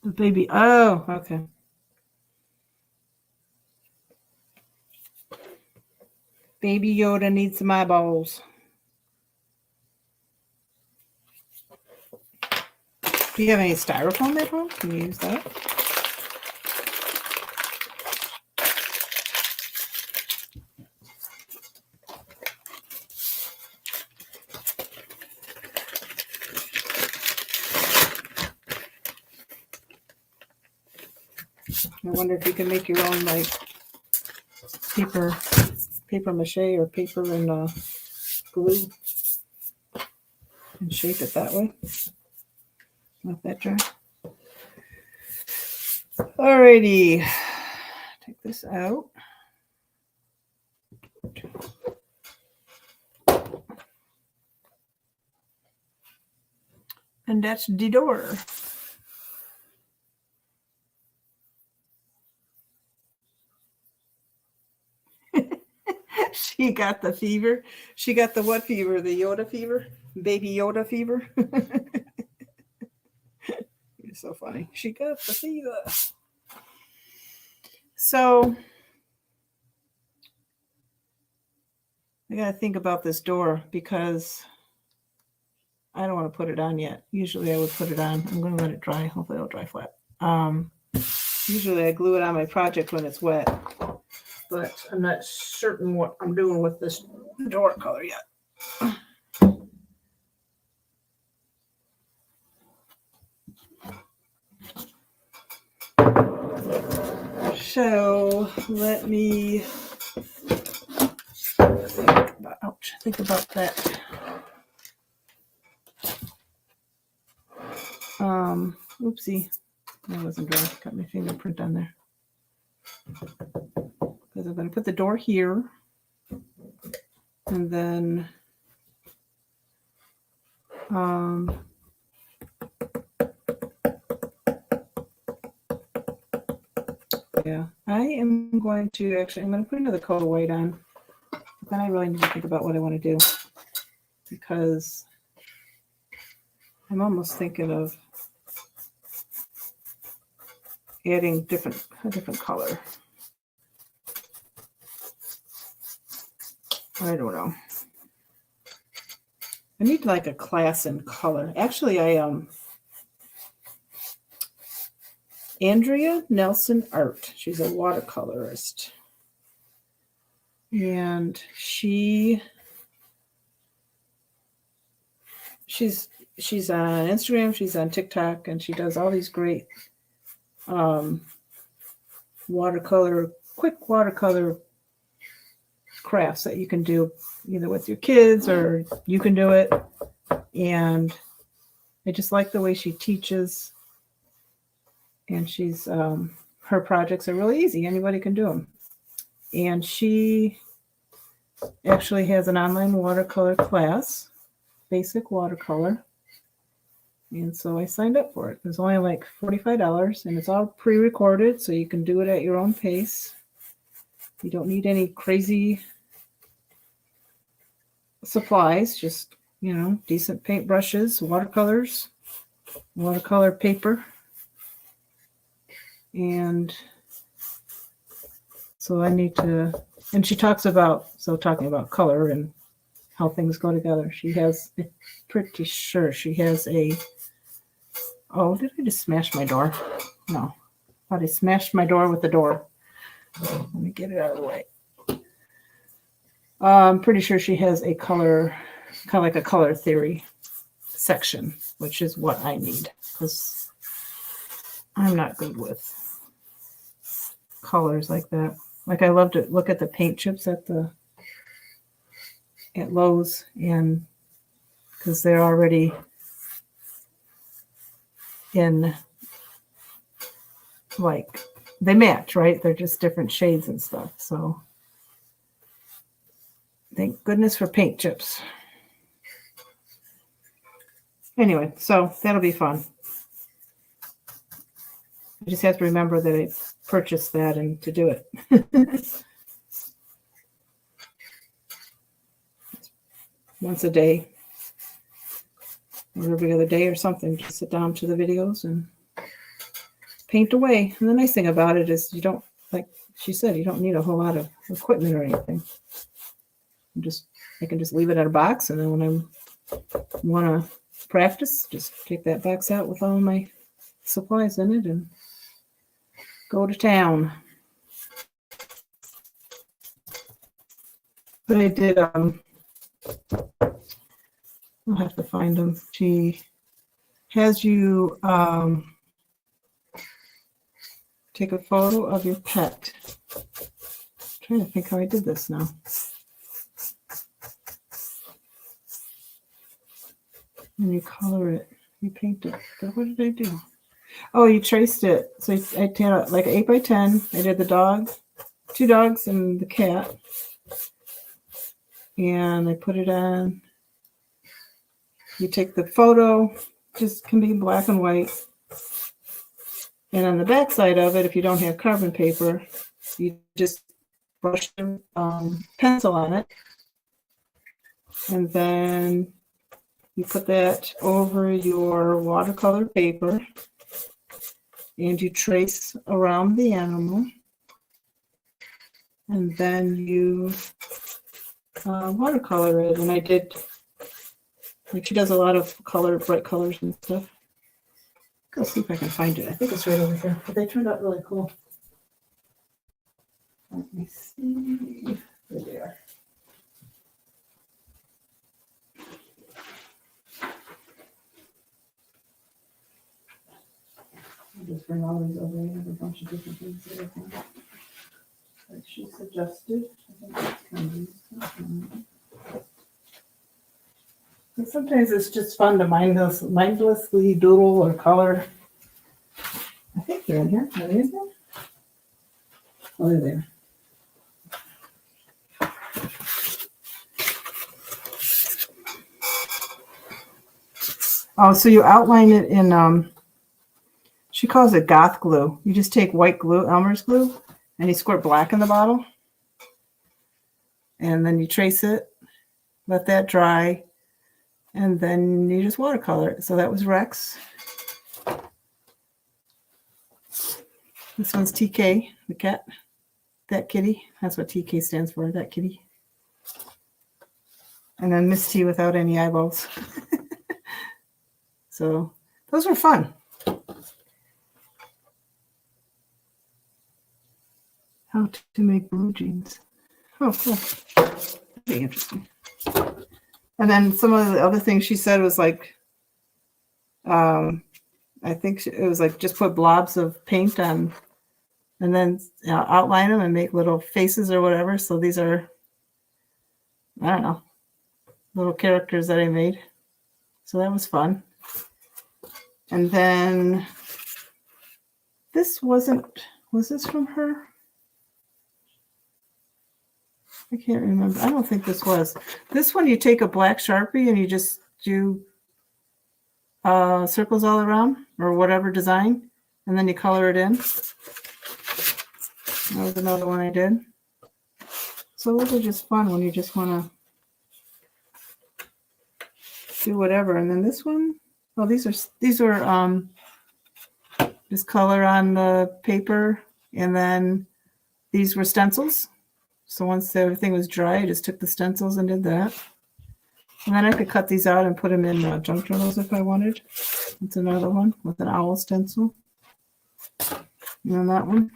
The baby. Oh, okay. Baby Yoda needs some eyeballs. Do you have any styrofoam at home? Can you use that? I wonder if you can make your own, like, paper mache or paper and glue and shape it that way. Let that dry. Alrighty, take this out. And that's the door. She got the fever. She got the what fever? The Yoda fever? Baby Yoda fever? You're so funny. She got the fever. So I got to think about this door because I don't want to put it on yet. Usually I would put it on. I'm going to let it dry. Hopefully it'll dry flat. Usually I glue it on my project when it's wet, but I'm not certain what I'm doing with this door color yet. So let me think about that. Oopsie, that wasn't dry. Got my fingerprint on there. Because I'm going to put the door here, and then Yeah, I am going to actually, I'm going to put another coat of white on. But then I really need to think about what I want to do, because I'm almost thinking of adding a different color. I don't know. I need like a class in color. Actually, Andrea Nelson Art. She's a watercolorist. And she's on Instagram, she's on TikTok, and she does all these great quick watercolor crafts that you can do either with your kids or you can do it. And I just like the way she teaches. And she's her projects are really easy. Anybody can do them. And she actually has an online watercolor class, basic watercolor. And so I signed up for it. It was only like $45, and it's all pre-recorded, so you can do it at your own pace. You don't need any crazy supplies, just, decent paintbrushes, watercolors, watercolor paper. And so I need to, and she talks about, talking about color and how things go together. She has, pretty sure she has oh, did I just smash my door? No, I thought I smashed my door with the door. Let me get it out of the way. I'm pretty sure she has a color, kind of like a color theory section, which is what I need, because I'm not good with colors like that. Like, I love to look at the paint chips at Lowe's, and because they're already in, like, they match, right? They're just different shades and stuff. So thank goodness for paint chips. Anyway, so that'll be fun. I just have to remember that I purchased that and to do it. Once a day or every other day or something, just sit down to the videos and paint away. And the nice thing about it is you don't, like she said, you don't need a whole lot of equipment or anything. I can just leave it at a box, and then when I want to practice, just take that box out with all my supplies in it and go to town. But I did, I'll have to find them. She has you take a photo of your pet. I'm trying to think how I did this now. And you color it, you paint it. What did I do? Oh, you traced it. So I did like 8x10. I did the dog, 2 dogs, and the cat. And I put it on. You take the photo, just can be black and white. And on the back side of it, if you don't have carbon paper, you just brush the pencil on it. And then you put that over your watercolor paper, and you trace around the animal. And then you watercolor it. And I did, like, she does a lot of bright colors and stuff. Go see if I can find it. I think it's right over here. But they turned out really cool. Let me see. There they are. I'll just bring all these over. I have a bunch of different things that I think that she suggested. I think that's kind of and sometimes it's just fun to mindlessly doodle or color. I think they're in here. Are they in here? Oh, they're there. Oh, so you outline it in, She calls it goth glue. You just take white glue, Elmer's glue, and you squirt black in the bottle. And then you trace it, let that dry, and then you just watercolor it. So that was Rex. This one's TK, the cat. That kitty. That's what TK stands for, that kitty. And then Miss T without any eyeballs. So those were fun. How to make blue jeans. Oh, cool. Pretty interesting. And then some of the other things she said was like, I think it was like just put blobs of paint on and then outline them and make little faces or whatever. So these are, I don't know, little characters that I made. So that was fun. And then this wasn't, was this from her? I can't remember. I don't think this was. This one, you take a black Sharpie and you just do circles all around or whatever design, and then you color it in. That was another one I did. So those are just fun when you just want to do whatever. And then this one, oh, these were just color on the paper, and then these were stencils. So once everything was dry, I just took the stencils and did that. And then I could cut these out and put them in junk journals if I wanted. That's another one with an owl stencil. And then that one.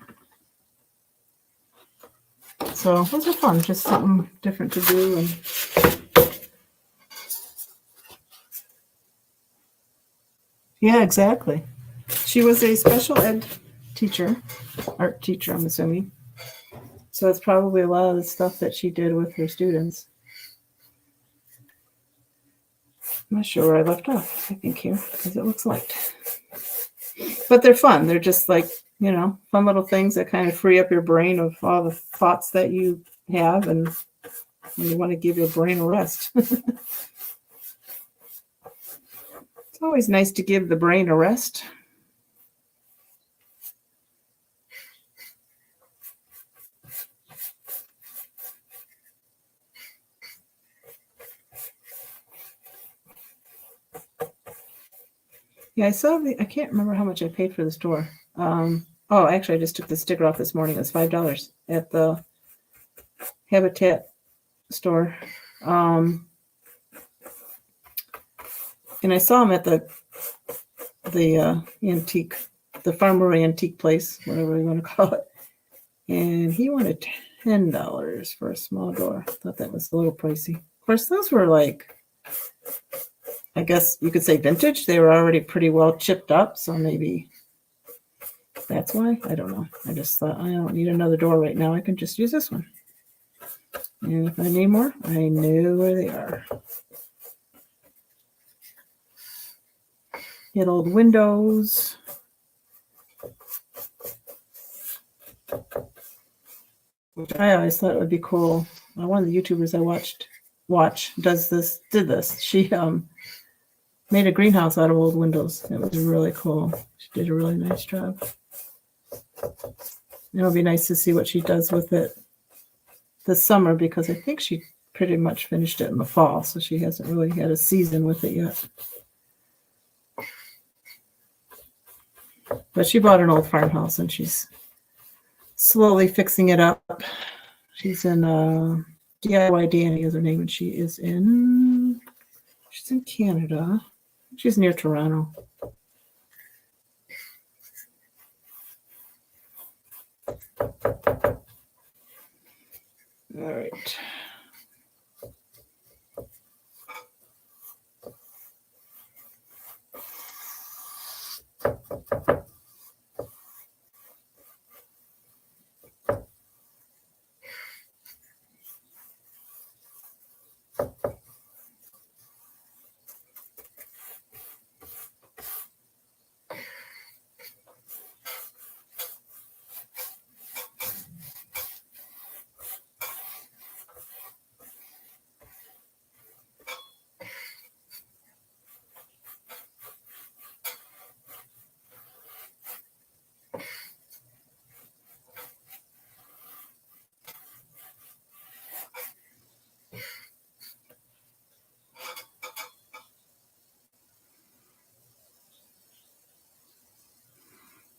So those are fun, just something different to do. And yeah, exactly. She was a special ed teacher, art teacher, I'm assuming. So it's probably a lot of the stuff that she did with her students. I'm not sure where I left off. I think here, because it looks light. But they're fun. They're just like, you know, fun little things that kind of free up your brain of all the thoughts that you have, and you want to give your brain a rest. It's always nice to give the brain a rest. Yeah, I saw I can't remember how much I paid for this door. Oh, actually, I just took the sticker off this morning. It was $5 at the Habitat store. And I saw him at the antique, the farmer antique place, whatever you want to call it. And he wanted $10 for a small door. I thought that was a little pricey. Of course, those were like, I guess you could say vintage. They were already pretty well chipped up, so maybe that's why. I don't know. I just thought I don't need another door right now. I can just use this one. And if I need more, I know where they are. Get old windows. Which I always thought would be cool. One of the YouTubers I did this. She made a greenhouse out of old windows. It was really cool. She did a really nice job. It'll be nice to see what she does with it this summer, because I think she pretty much finished it in the fall, so she hasn't really had a season with it yet. But she bought an old farmhouse and she's slowly fixing it up. She's in DIY Danny is her name, and she's in Canada. She's near Toronto. All right.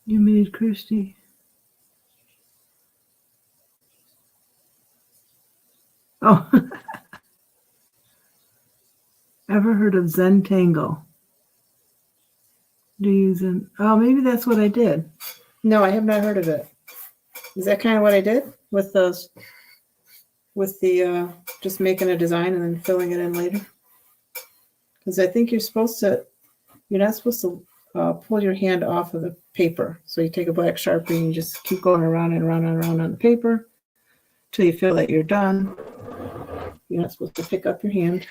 You made Christy. Oh, ever heard of Zentangle? Do you use Zen? Oh, maybe that's what I did. No, I have not heard of it. Is that kind of what I did with those? With the just making a design and then filling it in later? Because I think you're not supposed to pull your hand off of the paper. So you take a black Sharpie and just keep going around and around and around on the paper till you feel that you're done. You're not supposed to pick up your hand.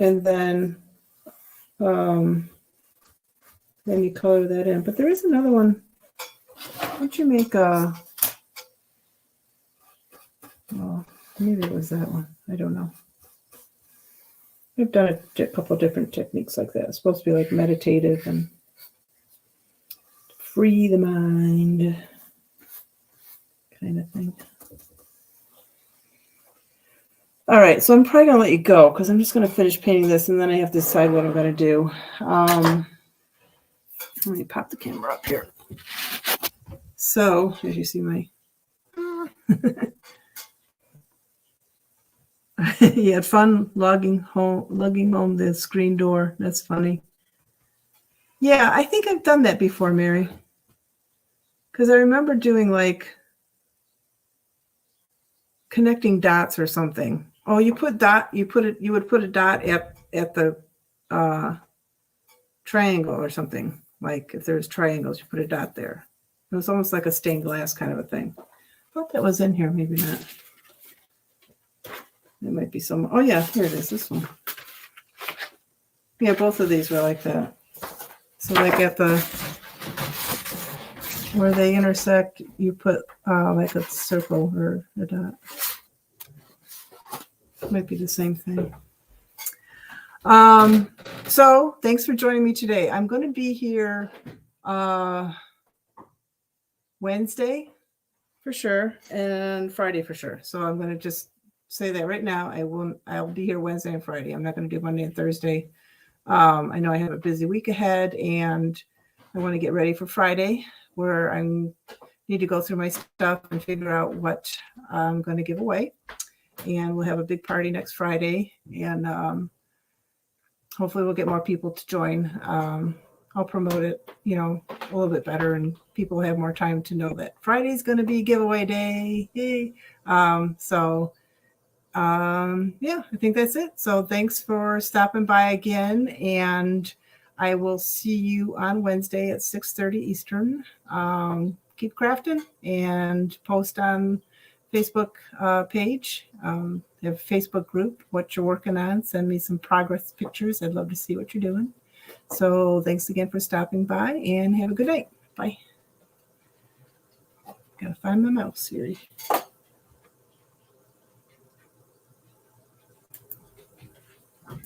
And then you color that in. But there is another one. What'd you make a... Oh, maybe it was that one. I don't know. I've done a couple of different techniques like that. It's supposed to be like meditative and free the mind kind of thing. All right, so I'm probably going to let you go because I'm just going to finish painting this and then I have to decide what I'm going to do. Let me pop the camera up here. So, as you see my... You had fun lugging home the screen door. That's funny. Yeah, I think I've done that before, Mary. Because I remember doing like connecting dots or something. Oh, you would put a dot at the triangle or something. Like if there's triangles, you put a dot there. It was almost like a stained glass kind of a thing. I thought that was in here, maybe not. It might be some. Oh yeah, here it is. This one. Yeah, both of these were like that. So like at the where they intersect, you put like a circle or a dot. Might be the same thing. So thanks for joining me today. I'm going to be here Wednesday for sure and Friday for sure. So I'm going to just say that right now. I'll be here Wednesday and Friday. I'm not going to do Monday and Thursday. I know I have a busy week ahead and I want to get ready for Friday where I need to go through my stuff and figure out what I'm going to give away. And we'll have a big party next Friday and hopefully we'll get more people to join. I'll promote it, a little bit better and people have more time to know that Friday's going to be giveaway day. Yay. Yeah, I think that's it. So thanks for stopping by again. And I will see you on Wednesday at 6:30 Eastern. Keep crafting and post on Facebook page. Have a Facebook group, what you're working on. Send me some progress pictures. I'd love to see what you're doing. So thanks again for stopping by and have a good night. Bye. Gotta find my mouse here.